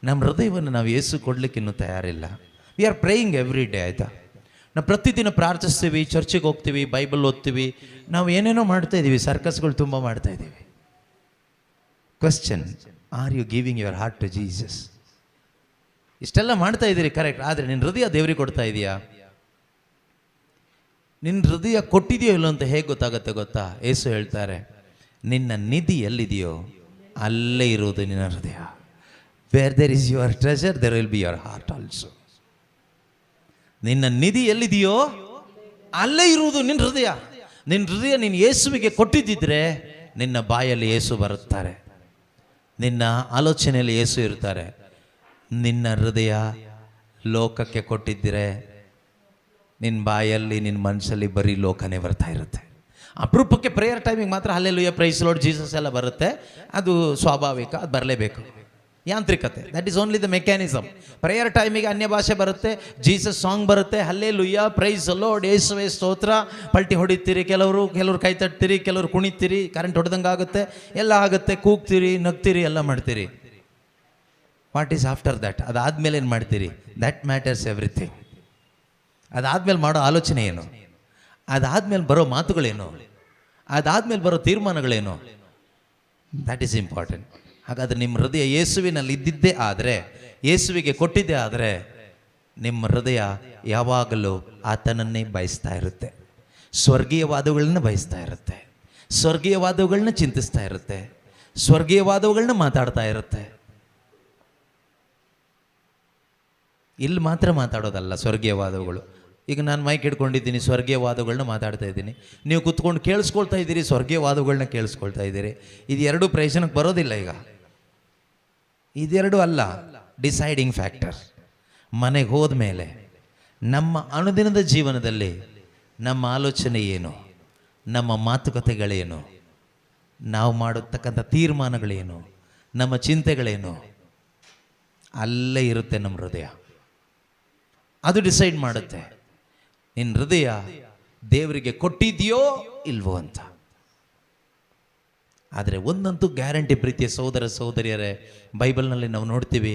ನಮ್ಮ ಹೃದಯವನ್ನು ನಾವು ಯೇಸು ಕೊಡಲಿಕ್ಕೆ ಇನ್ನೂ ತಯಾರಿಲ್ಲ. We are praying every day, ಆಯಿತಾ? ನಾವು ಪ್ರತಿದಿನ ಪ್ರಾರ್ಥಿಸ್ತೀವಿ, ಚರ್ಚಿಗೆ ಹೋಗ್ತೀವಿ, ಬೈಬಲ್ ಓದ್ತೀವಿ, ನಾವು ಏನೇನೋ ಮಾಡ್ತಾ ಇದ್ದೀವಿ, ಸರ್ಕಸ್ಗಳು ತುಂಬ ಮಾಡ್ತಾ ಇದ್ದೀವಿ. Question, are you giving your heart to Jesus? ಇಷ್ಟೆಲ್ಲ ಮಾಡ್ತಾ ಇದ್ದೀರಿ ಕರೆಕ್ಟ್, ಆದರೆ ನಿನ್ನ ಹೃದಯ ದೇವರಿಗೆ ಕೊಡ್ತಾ ಇದೆಯಾ? ನಿನ್ನ ಹೃದಯ ಕೊಟ್ಟಿದೆಯೋ ಇಲ್ಲೋ ಅಂತ ಹೇಗೆ ಗೊತ್ತಾಗುತ್ತೆ ಗೊತ್ತಾ? ಯೇಸು ಹೇಳ್ತಾರೆ, ನಿನ್ನ ನಿಧಿ ಎಲ್ಲಿದೆಯೋ ಅಲ್ಲೇ ಇರುವುದು ನಿನ್ನ ಹೃದಯ. Where there is your treasure there will be your heart also. ನಿನ್ನ ನಿಧಿ ಎಲ್ಲಿದೆಯೋ ಅಲ್ಲೇ ಇರುವುದು ನಿನ್ನ ಹೃದಯ. ನಿನ್ನ ಹೃದಯ ನೀನು ಯೇಸುವಿಗೆ ಕೊಟ್ಟಿದ್ದಿದ್ರೆ ನಿನ್ನ ಬಾಯಲ್ಲಿ ಯೇಸು ಬರುತ್ತಾರೆ, ನಿನ್ನ ಆಲೋಚನೆಯಲ್ಲಿ ಯೇಸು ಇರ್ತಾರೆ. ನಿನ್ನ ಹೃದಯ ಲೋಕಕ್ಕೆ ಕೊಟ್ಟಿದ್ದರೆ ನಿನ್ನ ಬಾಯಲ್ಲಿ ನಿನ್ನ ಮನಸ್ಸಲ್ಲಿ ಬರೀ ಲೋಕನೇ ಬರ್ತಾ ಇರುತ್ತೆ. ಅಪರೂಪಕ್ಕೆ ಪ್ರೇಯರ್ ಟೈಮಿಗೆ ಮಾತ್ರ ಹಲ್ಲೆಲೂಯಾ ಪ್ರೈಸ್ ಲಾರ್ಡ್ ಜೀಸಸ್ ಎಲ್ಲ ಬರುತ್ತೆ. ಅದು ಸ್ವಾಭಾವಿಕ, ಅದು ಬರಲೇಬೇಕು, ಯಾಂತ್ರಿಕತೆ. That is only the mechanism. Prayer ಟೈಮಿಗೆ ಅನ್ಯ ಭಾಷೆ ಬರುತ್ತೆ, ಜೀಸಸ್ ಸಾಂಗ್ ಬರುತ್ತೆ, ಹಲ್ಲೆಲೂಯಾ ಪ್ರೈಸ್ ಲಾರ್ಡ್ ಯೇಸುವೇ ಸ್ತೋತ್ರ, ಪಲ್ಟಿ ಹೊಡಿತೀರಿ, ಕೆಲವರು ಕೈ ತಟ್ತೀರಿ, ಕೆಲವರು ಕುಣಿತೀರಿ, ಕರೆಂಟ್ ಹೊಡೆದಂಗೆ ಆಗುತ್ತೆ, ಎಲ್ಲ ಆಗುತ್ತೆ, ಕೂಗ್ತೀರಿ, ನಗ್ತೀರಿ, ಎಲ್ಲ ಮಾಡ್ತೀರಿ. What is after that? ಅದಾದಮೇಲೆ ಏನು ಮಾಡ್ತೀರಿ? That matters everything. ಅದಾದಮೇಲೆ ಮಾಡೋ ಆಲೋಚನೆ ಏನು, ಅದಾದಮೇಲೆ ಬರೋ ಮಾತುಗಳೇನು, ಅದಾದಮೇಲೆ ಬರೋ ತೀರ್ಮಾನಗಳೇನು, ದ್ಯಾಟ್ ಈಸ್ ಇಂಪಾರ್ಟೆಂಟ್. ಹಾಗಾದರೆ ನಿಮ್ಮ ಹೃದಯ ಯೇಸುವಿನಲ್ಲಿ ಇದ್ದಿದ್ದೇ ಆದರೆ, ಯೇಸುವಿಗೆ ಕೊಟ್ಟಿದ್ದೇ ಆದರೆ, ನಿಮ್ಮ ಹೃದಯ ಯಾವಾಗಲೂ ಆತನನ್ನೇ ಬಯಸ್ತಾ ಇರುತ್ತೆ, ಸ್ವರ್ಗೀಯವಾದವುಗಳನ್ನ ಬಯಸ್ತಾ ಇರುತ್ತೆ, ಸ್ವರ್ಗೀಯವಾದವುಗಳನ್ನ ಚಿಂತಿಸ್ತಾ ಇರುತ್ತೆ, ಸ್ವರ್ಗೀಯವಾದವುಗಳನ್ನ ಮಾತಾಡ್ತಾ ಇರುತ್ತೆ. ಇಲ್ಲಿ ಮಾತ್ರ ಮಾತಾಡೋದಲ್ಲ ಸ್ವರ್ಗೀಯವಾದವುಗಳು. ಈಗ ನಾನು ಮೈಕ್ ಹಿಡ್ಕೊಂಡಿದ್ದೀನಿ, ಸ್ವರ್ಗೀಯವಾದಗಳನ್ನ ಮಾತಾಡ್ತಾ ಇದ್ದೀನಿ, ನೀವು ಕುತ್ಕೊಂಡು ಕೇಳಿಸ್ಕೊಳ್ತಾ ಇದ್ದೀರಿ, ಸ್ವರ್ಗೀಯವಾದಗಳನ್ನ ಕೇಳಿಸ್ಕೊಳ್ತಾ ಇದ್ದೀರಿ. ಇದು ಎರಡೂ ಪ್ರಯೋಜನಕ್ಕೆ ಬರೋದಿಲ್ಲ. ಈಗ ಇದೆರಡು ಅಲ್ಲ ಡಿಸೈಡಿಂಗ್ ಫ್ಯಾಕ್ಟರ್. ಮನೆಗೆ ಹೋದ ಮೇಲೆ ನಮ್ಮ ಅನುದಿನದ ಜೀವನದಲ್ಲಿ ನಮ್ಮ ಆಲೋಚನೆ ಏನು, ನಮ್ಮ ಮಾತುಕತೆಗಳೇನು, ನಾವು ಮಾಡತಕ್ಕಂಥ ತೀರ್ಮಾನಗಳೇನು, ನಮ್ಮ ಚಿಂತೆಗಳೇನು, ಅಲ್ಲೇ ಇರುತ್ತೆ ನಮ್ಮ ಹೃದಯ. ಅದು ಡಿಸೈಡ್ ಮಾಡುತ್ತೆ ನಿನ್ನ ಹೃದಯ ದೇವರಿಗೆ ಕೊಟ್ಟಿದೆಯೋ ಇಲ್ವೋ ಅಂತ. ಆದರೆ ಒಂದಂತೂ ಗ್ಯಾರಂಟಿ ಪ್ರೀತಿಯ ಸಹೋದರ ಸಹೋದರಿಯರೇ, ಬೈಬಲ್ನಲ್ಲಿ ನಾವು ನೋಡ್ತೀವಿ,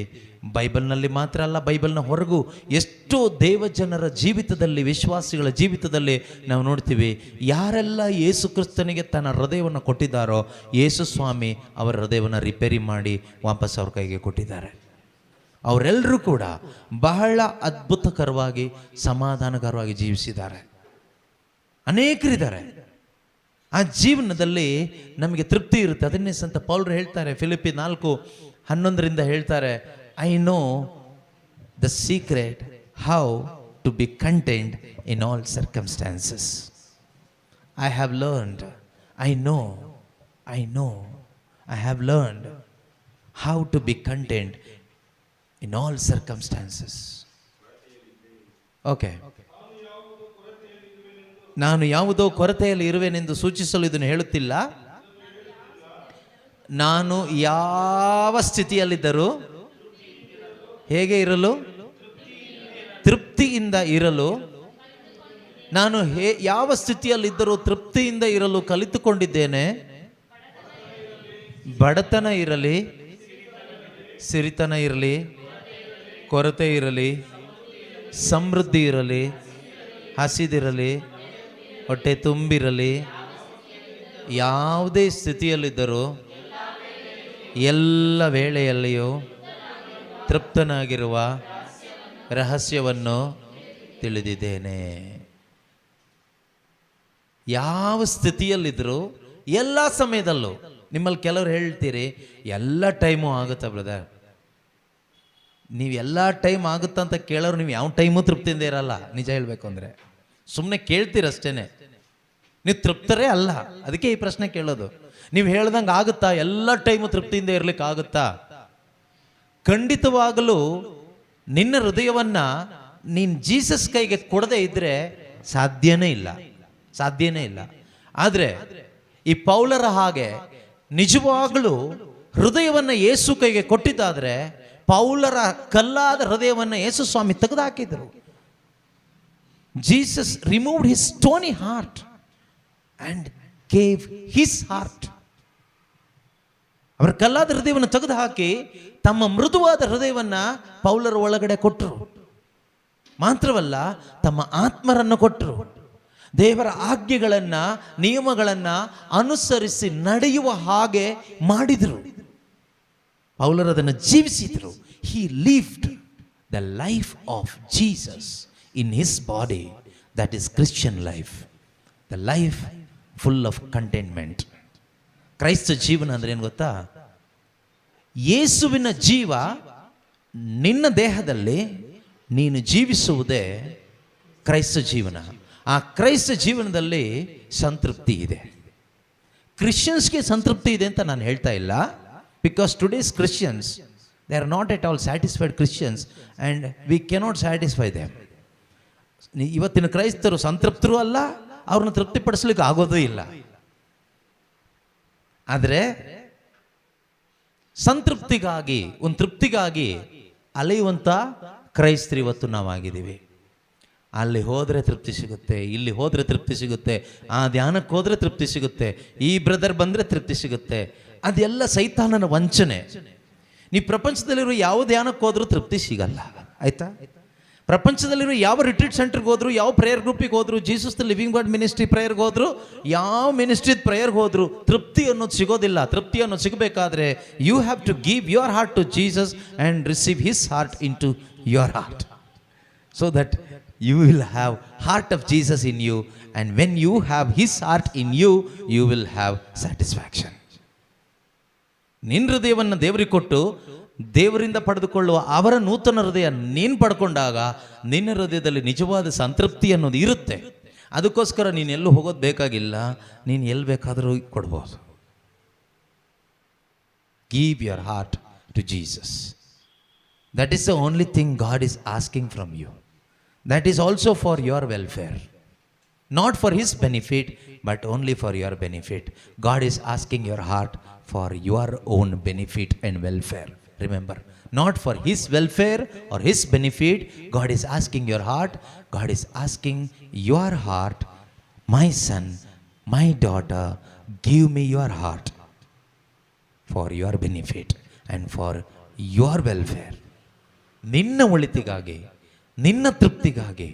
ಬೈಬಲ್ನಲ್ಲಿ ಮಾತ್ರ ಅಲ್ಲ, ಬೈಬಲ್ನ ಹೊರಗೂ ಎಷ್ಟೋ ದೇವಜನರ ಜೀವಿತದಲ್ಲಿ, ವಿಶ್ವಾಸಿಗಳ ಜೀವಿತದಲ್ಲಿ ನಾವು ನೋಡ್ತೀವಿ, ಯಾರೆಲ್ಲ ಯೇಸು ಕ್ರಿಸ್ತನಿಗೆ ತನ್ನ ಹೃದಯವನ್ನು ಕೊಟ್ಟಿದ್ದಾರೋ, ಯೇಸು ಸ್ವಾಮಿ ಅವರ ಹೃದಯವನ್ನು ರಿಪೇರಿ ಮಾಡಿ ವಾಪಸ್ ಅವ್ರ ಕೈಗೆ ಕೊಟ್ಟಿದ್ದಾರೆ. ಅವರೆಲ್ಲರೂ ಕೂಡ ಬಹಳ ಅದ್ಭುತಕರವಾಗಿ, ಸಮಾಧಾನಕರವಾಗಿ ಜೀವಿಸಿದ್ದಾರೆ. ಅನೇಕರಿದ್ದಾರೆ. ಆ ಜೀವನದಲ್ಲಿ ನಮಗೆ ತೃಪ್ತಿ ಇರುತ್ತೆ. ಅದನ್ನೇ ಸಂತ ಪೌಲರು ಹೇಳ್ತಾರೆ, ಫಿಲಿಪ್ಪಿ 4:11 ಹೇಳ್ತಾರೆ, I know the secret how to be content in all circumstances. I have learned, I have learned how to be content in all circumstances. Okay, ನಾನು ಯಾವುದೋ ಕೊರತೆಯಲ್ಲಿ ಇರುವೆನೆಂದು ಸೂಚಿಸಲು ಇದನ್ನು ಹೇಳುತ್ತಿಲ್ಲ. ನಾನು ಯಾವ ಸ್ಥಿತಿಯಲ್ಲಿದ್ದರೂ ಹೇಗೆ ಇರಲು, ತೃಪ್ತಿಯಿಂದ ಇರಲು, ನಾನು ಯಾವ ಸ್ಥಿತಿಯಲ್ಲಿದ್ದರೂ ತೃಪ್ತಿಯಿಂದ ಇರಲು ಕಲಿತುಕೊಂಡಿದ್ದೇನೆ. ಬಡತನ ಇರಲಿ, ಸಿರಿತನ ಇರಲಿ, ಕೊರತೆ ಇರಲಿ, ಸಮೃದ್ಧಿ ಇರಲಿ, ಹಸಿದಿರಲಿ, ಹೊಟ್ಟೆ ತುಂಬಿರಲಿ, ಯಾವುದೇ ಸ್ಥಿತಿಯಲ್ಲಿದ್ದರೂ ಎಲ್ಲ ವೇಳೆಯಲ್ಲಿಯೂ ತೃಪ್ತನಾಗಿರುವ ರಹಸ್ಯವನ್ನು ತಿಳಿದಿದ್ದೇನೆ. ಯಾವ ಸ್ಥಿತಿಯಲ್ಲಿದ್ದರೂ, ಎಲ್ಲ ಸಮಯದಲ್ಲೂ. ನಿಮ್ಮಲ್ಲಿ ಕೆಲವರು ಹೇಳ್ತೀರಿ, ಎಲ್ಲ ಟೈಮು ಆಗುತ್ತಾ ಬ್ರದರ್? ನೀವು ಎಲ್ಲ ಟೈಮ್ ಆಗುತ್ತಾ ಅಂತ ಕೇಳೋರು, ನೀವು ಯಾವ ಟೈಮು ತೃಪ್ತಿಯಿಂದ ಇರಲ್ಲ. ನಿಜ ಹೇಳಬೇಕು ಅಂದರೆ ಸುಮ್ಮನೆ ಕೇಳ್ತೀರಷ್ಟೇ, ನೀವು ತೃಪ್ತರೇ ಅಲ್ಲ. ಅದಕ್ಕೆ ಈ ಪ್ರಶ್ನೆ ಕೇಳೋದು. ನೀವು ಹೇಳ್ದಂಗೆ ಆಗುತ್ತಾ? ಎಲ್ಲ ಟೈಮು ತೃಪ್ತಿಯಿಂದ ಇರ್ಲಿಕ್ಕೆ ಆಗುತ್ತಾ? ಖಂಡಿತವಾಗಲೂ ನಿನ್ನ ಹೃದಯವನ್ನು ನೀನು ಜೀಸಸ್ ಕೈಗೆ ಕೊಡದೇ ಇದ್ದರೆ ಸಾಧ್ಯನೇ ಇಲ್ಲ. ಆದರೆ ಈ ಪೌಲರ ಹಾಗೆ ನಿಜವಾಗಲೂ ಹೃದಯವನ್ನು ಯೇಸು ಕೈಗೆ ಕೊಟ್ಟಿದ್ದಾದರೆ, ಪೌಲರ ಕಲ್ಲಾದ ಹೃದಯವನ್ನು ಯೇಸು ಸ್ವಾಮಿ ತೆಗೆದುಹಾಕಿದರು. Jesus removed his stony heart and gave his heart. ಅವರ ಕಲ್ಲಾದ ಹೃದಯವನ್ನು ತೆಗೆದುಹಾಕಿ ತಮ್ಮ ಮೃದುವಾದ ಹೃದಯವನ್ನು ಪೌಲರ ಒಳಗಡೆ ಕೊಟ್ಟರು. ಮಾತ್ರವಲ್ಲ, ತಮ್ಮ ಆತ್ಮರನ್ನು ಕೊಟ್ಟರು. ದೇವರ ಆಜ್ಞೆಗಳನ್ನು, ನಿಯಮಗಳನ್ನು ಅನುಸರಿಸಿ ನಡೆಯುವ ಹಾಗೆ ಮಾಡಿದರು. ಪೌಲರು ಅದನ್ನು ಜೀವಿಸಿದರು. He lived the life of Jesus in his body. That is Christian life. The life full of contentment. ಕ್ರೈಸ್ತ ಜೀವನ ಅಂದ್ರೆ ಏನು ಗೊತ್ತಾ? ಯೇಸುವಿನ ಜೀವ ನಿನ್ನ ದೇಹದಲ್ಲಿ ನೀನು ಜೀವಿಸುವುದೇ ಕ್ರೈಸ್ತ ಜೀವನ. ಆ ಕ್ರೈಸ್ತ ಜೀವನದಲ್ಲಿ ಸಂತೃಪ್ತಿ ಇದೆ. ಕ್ರಿಶ್ಚಿಯನ್ಸ್ಗೆ ಸಂತೃಪ್ತಿ ಇದೆ ಅಂತ ನಾನು ಹೇಳ್ತಾ ಇಲ್ಲ. Because today's Christians they are not at all satisfied Christians and we cannot satisfy them. ಇವತ್ತಿನ ಕ್ರೈಸ್ತರು ಸಂತೃಪ್ತರು ಅಲ್ಲ, ಅವ್ರನ್ನ ತೃಪ್ತಿಪಡಿಸ್ಲಿಕ್ಕೆ ಆಗೋದೂ ಇಲ್ಲ. ಆದರೆ ಸಂತೃಪ್ತಿಗಾಗಿ, ಒಂದು ತೃಪ್ತಿಗಾಗಿ ಅಲೆಯುವಂಥ ಕ್ರೈಸ್ತರು ಇವತ್ತು ನಾವಾಗಿದ್ದೀವಿ. ಅಲ್ಲಿ ಹೋದರೆ ತೃಪ್ತಿ ಸಿಗುತ್ತೆ, ಇಲ್ಲಿ ಹೋದರೆ ತೃಪ್ತಿ ಸಿಗುತ್ತೆ, ಆ ಧ್ಯಾನಕ್ಕೆ ಹೋದರೆ ತೃಪ್ತಿ ಸಿಗುತ್ತೆ, ಈ ಬ್ರದರ್ ಬಂದರೆ ತೃಪ್ತಿ ಸಿಗುತ್ತೆ. ಅದೆಲ್ಲ ಸೈತಾನನ ವಂಚನೆ. ನೀವು ಪ್ರಪಂಚದಲ್ಲಿರೋ ಯಾವ ಧ್ಯಾನಕ್ಕೆ ಹೋದ್ರೂ ತೃಪ್ತಿ ಸಿಗಲ್ಲ, ಆಯ್ತಾ? ಪ್ರಪಂಚದಲ್ಲಿರೋ ಯಾವ ರಿಟ್ರೀಟ್ ಸೆಂಟರ್ಗೆ ಹೋದ್ರು, ಯಾವ ಪ್ರೇಯರ್ ಗ್ರೂಪಿಗೆ ಹೋದ್ರು, Jesus the living God ministry ಪ್ರೇಯರ್ಗೆ ಹೋದ್ರು, ಯಾವ ಮಿನಿಸ್ಟ್ರಿದ ಪ್ರೇಯರ್ಗೆ ಹೋದ್ರು ತೃಪ್ತಿ ಅನ್ನೋದು ಸಿಗೋದಿಲ್ಲ. ತೃಪ್ತಿ ಅನ್ನೋದು ಸಿಗಬೇಕಾದ್ರೆ you have to give your heart to Jesus and receive his heart into your heart, so that you will have heart of Jesus in you, and when you have his heart in you, you will have satisfaction. ನಿನ್ನ ಹೃದಯವನ್ನು ದೇವರಿಗೆ ಕೊಟ್ಟು ದೇವರಿಂದ ಪಡೆದುಕೊಳ್ಳುವ ಅವರ ನೂತನ ಹೃದಯ ನೀನು ಪಡ್ಕೊಂಡಾಗ ನಿನ್ನ ಹೃದಯದಲ್ಲಿ ನಿಜವಾದ ಸಂತೃಪ್ತಿ ಅನ್ನೋದು ಇರುತ್ತೆ. ಅದಕ್ಕೋಸ್ಕರ ನೀನು ಎಲ್ಲೂ ಹೋಗೋದು ಬೇಕಾಗಿಲ್ಲ, ನೀನು ಎಲ್ಲಿ ಬೇಕಾದರೂ ಕೊಡ್ಬೋದು. Give your heart to Jesus. That is the only thing God is asking from you. That is also for your welfare, not for his benefit, but only for your benefit. God is asking your heart for your own benefit and welfare. Remember, not for his welfare or his benefit. God is asking your heart. God is asking your heart, my son, my daughter, give me your heart for your benefit and for your welfare. ನಿನ್ನ ಒಳಿತಿಗಾಗಿ, ನಿನ್ನ ತೃಪ್ತಿಗಾಗಿ,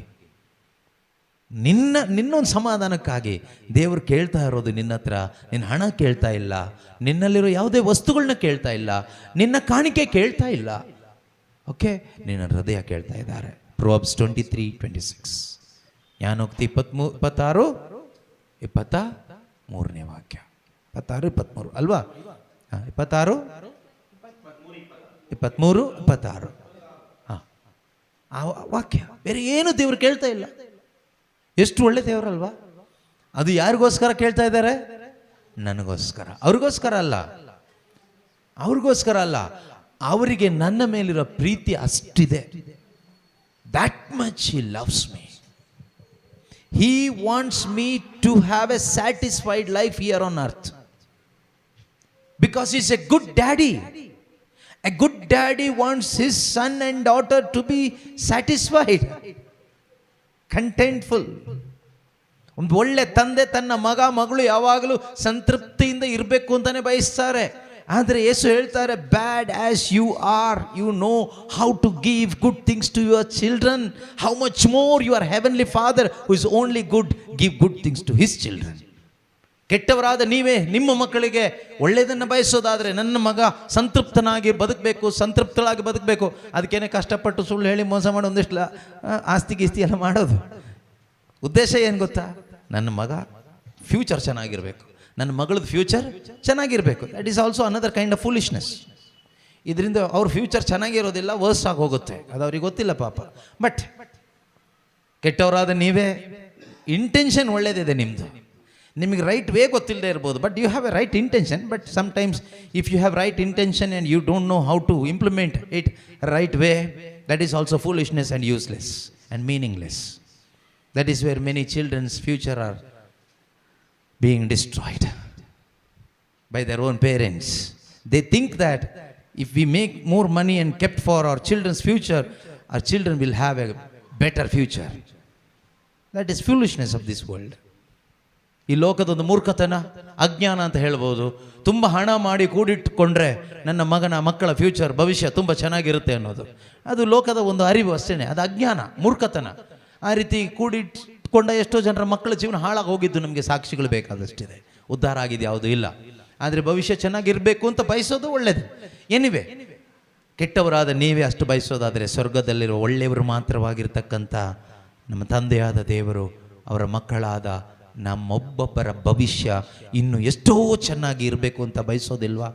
ನಿನ್ನೊಂದು ಸಮಾಧಾನಕ್ಕಾಗಿ ದೇವರು ಕೇಳ್ತಾ ಇರೋದು ನಿನ್ನ ಹತ್ರ. ನಿನ್ನ ಹಣ ಕೇಳ್ತಾ ಇಲ್ಲ, ನಿನ್ನಲ್ಲಿರೋ ಯಾವುದೇ ವಸ್ತುಗಳನ್ನ ಕೇಳ್ತಾ ಇಲ್ಲ, ನಿನ್ನ ಕಾಣಿಕೆ ಕೇಳ್ತಾ ಇಲ್ಲ. ಓಕೆ, ನಿನ್ನ ಹೃದಯ ಕೇಳ್ತಾ ಇದ್ದಾರೆ. Proverbs 23:26, ಜ್ಞಾನೋಕ್ತಿ 23ನೇ ವಾಕ್ಯ. 26-23 ಅಲ್ವಾ? 26, 23, 26 ಆ ವಾಕ್ಯ. ಬೇರೆ ಏನು ದೇವರು ಕೇಳ್ತಾ ಇಲ್ಲ. ಎಷ್ಟು ಒಳ್ಳೆ ದೇವರಲ್ವಾ? ಅದು ಯಾರಿಗೋಸ್ಕರ ಕೇಳ್ತಾ ಇದ್ದಾರೆ? ನನಗೋಸ್ಕರ. ಅವ್ರಿಗೋಸ್ಕರ ಅಲ್ಲ, ಅವರಿಗೆ ನನ್ನ ಮೇಲಿರೋ ಪ್ರೀತಿ ಅಷ್ಟಿದೆ. That much he loves me. He wants me to have a satisfied life here on earth, because is a good daddy. A good daddy wants his son and daughter to be satisfied, contentful. ಒಂದು ಒಳ್ಳೆ ತಂದೆ ತನ್ನ ಮಗಳು ಯಾವಾಗಲೂ ಸಂತೃಪ್ತಿಯಿಂದ ಇರಬೇಕು ಅಂತಾನೆ ಬಯಸ್ತಾರೆ. ಆದರೆ ಯೇಸು ಹೇಳ್ತಾರೆ, bad as you are, you know how to give good things to your children. How much more your heavenly father who is only good give good things to his children. ಕೆಟ್ಟವರಾದ ನೀವೇ ನಿಮ್ಮ ಮಕ್ಕಳಿಗೆ ಒಳ್ಳೆಯದನ್ನು ಬಯಸೋದಾದರೆ, ನನ್ನ ಮಗ ಸಂತೃಪ್ತನಾಗಿ ಬದುಕಬೇಕು, ಸಂತೃಪ್ತಳಾಗಿ ಬದುಕಬೇಕು, ಅದಕ್ಕೇನೆ ಕಷ್ಟಪಟ್ಟು ಸುಳ್ಳು ಹೇಳಿ ಮೋಸ ಮಾಡಿ ಒಂದಿಷ್ಟು ಆಸ್ತಿ ಗೀಸ್ತಿ ಎಲ್ಲ ಮಾಡೋದು. ಉದ್ದೇಶ ಏನು ಗೊತ್ತಾ? ನನ್ನ ಮಗ ಫ್ಯೂಚರ್ ಚೆನ್ನಾಗಿರಬೇಕು, ನನ್ನ ಮಗಳದ್ದು ಫ್ಯೂಚರ್ ಚೆನ್ನಾಗಿರಬೇಕು. That is also another kind of foolishness. ಇದರಿಂದ ಅವ್ರ ಫ್ಯೂಚರ್ ಚೆನ್ನಾಗಿರೋದಿಲ್ಲ, ವರ್ಸ್ ಆಗಿ ಹೋಗುತ್ತೆ. ಅದು ಅವ್ರಿಗೆ ಗೊತ್ತಿಲ್ಲ ಪಾಪ. ಬಟ್ ಕೆಟ್ಟವರಾದ ನೀವೇ, ಇಂಟೆನ್ಷನ್ ಒಳ್ಳೇದಿದೆ ನಿಮ್ಮದು, ನಿಮಗೆ ರೈಟ್ ವೇ ಗೊತ್ತಿಲ್ಲದೆ ಇರ್ಬೋದು, but you have a right intention. But sometimes if you have right intention and you don't know how to implement it right way, that is also foolishness and useless and meaningless. That is where many children's future are being destroyed by their own parents. They think that if we make more money and kept for our children's future, our children will have a better future. That is foolishness of this world. ಈ ಲೋಕದೊಂದು ಮೂರ್ಖತನ, ಅಜ್ಞಾನ ಅಂತ ಹೇಳ್ಬೋದು. ತುಂಬ ಹಣ ಮಾಡಿ ಕೂಡಿಟ್ಟುಕೊಂಡ್ರೆ ನನ್ನ ಮಕ್ಕಳ ಫ್ಯೂಚರ್, ಭವಿಷ್ಯ ತುಂಬ ಚೆನ್ನಾಗಿರುತ್ತೆ ಅನ್ನೋದು, ಅದು ಲೋಕದ ಒಂದು ಅರಿವು ಅಷ್ಟೇ. ಅದು ಅಜ್ಞಾನ, ಮೂರ್ಖತನ. ಆ ರೀತಿ ಕೂಡಿಟ್ಕೊಂಡ ಎಷ್ಟೋ ಜನರ ಮಕ್ಕಳ ಜೀವನ ಹಾಳಾಗಿ ಹೋಗಿದ್ದು ನಮಗೆ ಸಾಕ್ಷಿಗಳು ಬೇಕಾದಷ್ಟಿದೆ. ಉದ್ಧಾರ ಆಗಿದೆ ಯಾವುದೂ ಇಲ್ಲ. ಆದರೆ ಭವಿಷ್ಯ ಚೆನ್ನಾಗಿರಬೇಕು ಅಂತ ಬಯಸೋದು ಒಳ್ಳೆಯದು. ಎನಿವೆ, ಕೆಟ್ಟವರಾದ ನೀವೇ ಅಷ್ಟು ಬಯಸೋದಾದರೆ, ಸ್ವರ್ಗದಲ್ಲಿರೋ ಒಳ್ಳೆಯವರು ಮಾತ್ರವಾಗಿರ್ತಕ್ಕಂಥ ನಮ್ಮ ತಂದೆಯಾದ ದೇವರು ಅವರ ಮಕ್ಕಳಾದ ನಮ್ಮೊಬ್ಬೊಬ್ಬರ ಭವಿಷ್ಯ ಇನ್ನು ಎಷ್ಟೋ ಚೆನ್ನಾಗಿ ಇರಬೇಕು ಅಂತ ಬಯಸೋದಿಲ್ವಾ?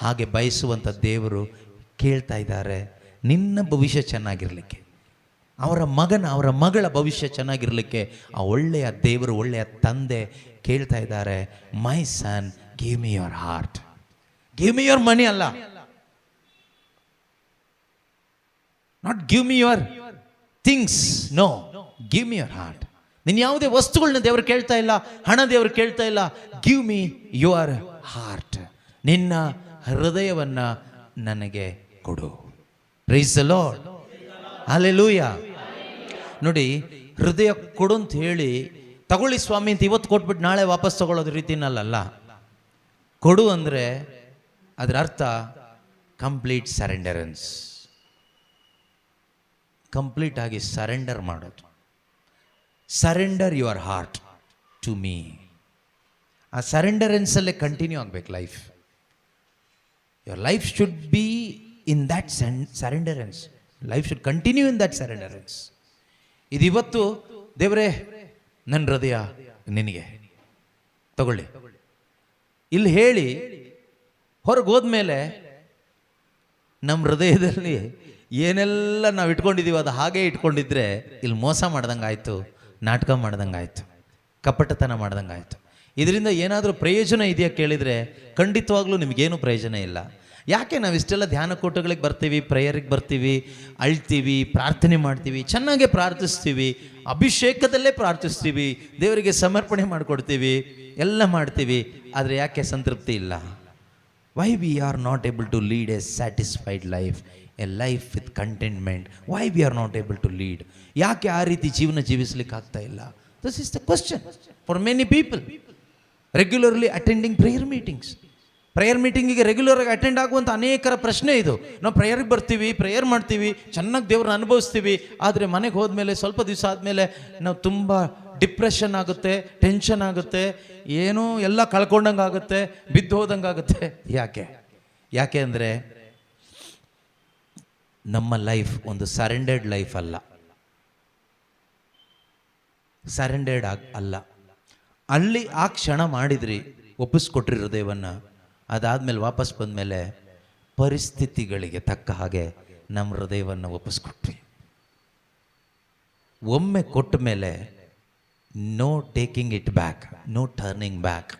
ಹಾಗೆ ಬಯಸುವಂಥ ದೇವರು ಕೇಳ್ತಾ ಇದ್ದಾರೆ, ನಿನ್ನ ಭವಿಷ್ಯ ಚೆನ್ನಾಗಿರಲಿಕ್ಕೆ, ಅವರ ಮಗಳ ಭವಿಷ್ಯ ಚೆನ್ನಾಗಿರಲಿಕ್ಕೆ ಆ ಒಳ್ಳೆಯ ದೇವರು, ಒಳ್ಳೆಯ ತಂದೆ ಕೇಳ್ತಾ ಇದ್ದಾರೆ, my son give me your heart, give me your money ಅಲ್ಲ, not give me your things, no, give me your heart. ನೀನು ಯಾವುದೇ ವಸ್ತುಗಳನ್ನ ದೇವರು ಕೇಳ್ತಾ ಇಲ್ಲ, ಹಣ ದೇವರು ಕೇಳ್ತಾ ಇಲ್ಲ. ಗಿವ್ ಮಿ ಯುವರ್ ಹಾರ್ಟ್, ನಿನ್ನ ಹೃದಯವನ್ನ ನನಗೆ ಕೊಡು. Praise the lord, hallelujah. ನೋಡಿ, ಹೃದಯ ಕೊಡು ಅಂತ ಹೇಳಿ ತಗೊಳ್ಳಿ ಸ್ವಾಮಿ ಅಂತ ಇವತ್ತು ಕೊಟ್ಬಿಟ್ಟು ನಾಳೆ ವಾಪಸ್ ತಗೊಳ್ಳೋದು ರೀತಿನಲ್ಲ. ಕೊಡು ಅಂದರೆ ಅದರ ಅರ್ಥ ಕಂಪ್ಲೀಟ್ ಸರೆಂಡರೆನ್ಸ್, ಕಂಪ್ಲೀಟ್ ಆಗಿ ಸರೆಂಡರ್ ಮಾಡೋದು. Surrender your heart to me. ಆ ಸರೆಂಡರೆನ್ಸಲ್ಲೇ ಕಂಟಿನ್ಯೂ ಆಗಬೇಕು life. Your life should be in that surrenderance. Life should continue in that surrenderance. ಇದಿವತ್ತು ದೇವರೇ ನನ್ನ ಹೃದಯ ನಿನಗೆ ತಗೊಳ್ಳಿ ಇಲ್ಲಿ ಹೇಳಿ ಹೊರಗೆ ಹೋದ್ಮೇಲೆ ನಮ್ಮ ಹೃದಯದಲ್ಲಿ ಏನೆಲ್ಲ ನಾವು ಇಟ್ಕೊಂಡಿದ್ದೀವಿ ಅದು ಹಾಗೇ ಇಟ್ಕೊಂಡಿದ್ರೆ ಇಲ್ಲಿ ಮೋಸ ಮಾಡ್ದಂಗೆ ಆಯಿತು, ನಾಟಕ ಮಾಡ್ದಂಗೆ ಆಯಿತು, ಕಪಟತನ ಮಾಡ್ದಂಗೆ ಆಯಿತು. ಇದರಿಂದ ಏನಾದರೂ ಪ್ರಯೋಜನ ಇದೆಯಾ ಕೇಳಿದರೆ ಖಂಡಿತವಾಗ್ಲೂ ನಿಮಗೇನು ಪ್ರಯೋಜನ ಇಲ್ಲ. ಯಾಕೆ ನಾವು ಇಷ್ಟೆಲ್ಲ ಧ್ಯಾನ ಕೂಟಗಳಿಗೆ ಬರ್ತೀವಿ, ಪ್ರೇಯರಿಗೆ ಬರ್ತೀವಿ, ಅಳ್ತೀವಿ, ಪ್ರಾರ್ಥನೆ ಮಾಡ್ತೀವಿ, ಚೆನ್ನಾಗೇ ಪ್ರಾರ್ಥಿಸ್ತೀವಿ, ಅಭಿಷೇಕದಲ್ಲೇ ಪ್ರಾರ್ಥಿಸ್ತೀವಿ, ದೇವರಿಗೆ ಸಮರ್ಪಣೆ ಮಾಡಿಕೊಡ್ತೀವಿ, ಎಲ್ಲ ಮಾಡ್ತೀವಿ, ಆದರೆ ಯಾಕೆ ಸಂತೃಪ್ತಿ ಇಲ್ಲ? Why we are not able to lead a satisfied life, a life with contentment? Why we are not able to lead? ಯಾಕೆ ಆ ರೀತಿ ಜೀವನ ಜೀವಿಸ್ಲಿಕ್ಕೆ ಆಗ್ತಾ ಇಲ್ಲ? This is the question for many people regularly attending prayer meetings. Prayer ಮೀಟಿಂಗಿಗೆ regular ಆಗಿ attend ಆಗುವಂಥ ಅನೇಕರ ಪ್ರಶ್ನೆ ಇದು. ನಾವು ಪ್ರೇಯರ್ಗೆ ಬರ್ತೀವಿ, ಪ್ರೇಯರ್ ಮಾಡ್ತೀವಿ, ಚೆನ್ನಾಗಿ ದೇವ್ರನ್ನ ಅನುಭವಿಸ್ತೀವಿ, ಆದರೆ ಮನೆಗೆ ಹೋದ್ಮೇಲೆ ಸ್ವಲ್ಪ ದಿವಸ ಆದಮೇಲೆ ನಾವು ತುಂಬ ಡಿಪ್ರೆಷನ್ ಆಗುತ್ತೆ, ಟೆನ್ಷನ್ ಆಗುತ್ತೆ, ಏನೋ ಎಲ್ಲ ಕಳ್ಕೊಂಡಂಗೆ ಆಗುತ್ತೆ, ಬಿದ್ದು ಹೋದಂಗೆ ಆಗುತ್ತೆ. ಯಾಕೆ ಅಂದರೆ ನಮ್ಮ ಲೈಫ್ ಒಂದು ಸರೆಂಡರ್ಡ್ ಲೈಫ್ ಅಲ್ಲ, ಸರೆಂಡರ್ಡ್ ಅಲ್ಲ. ಅಲ್ಲಿ ಆ ಕ್ಷಣ ಮಾಡಿದ್ರಿ, ಒಪ್ಪಿಸ್ಕೊಟ್ರಿ ಹೃದಯವನ್ನು, ಅದಾದಮೇಲೆ ವಾಪಸ್ ಬಂದಮೇಲೆ ಪರಿಸ್ಥಿತಿಗಳಿಗೆ ತಕ್ಕ ಹಾಗೆ ನಮ್ಮ ಹೃದಯವನ್ನು ಒಪ್ಪಿಸ್ಕೊಟ್ವಿ. ಒಮ್ಮೆ ಕೊಟ್ಟ ಮೇಲೆ no taking it back, no turning back.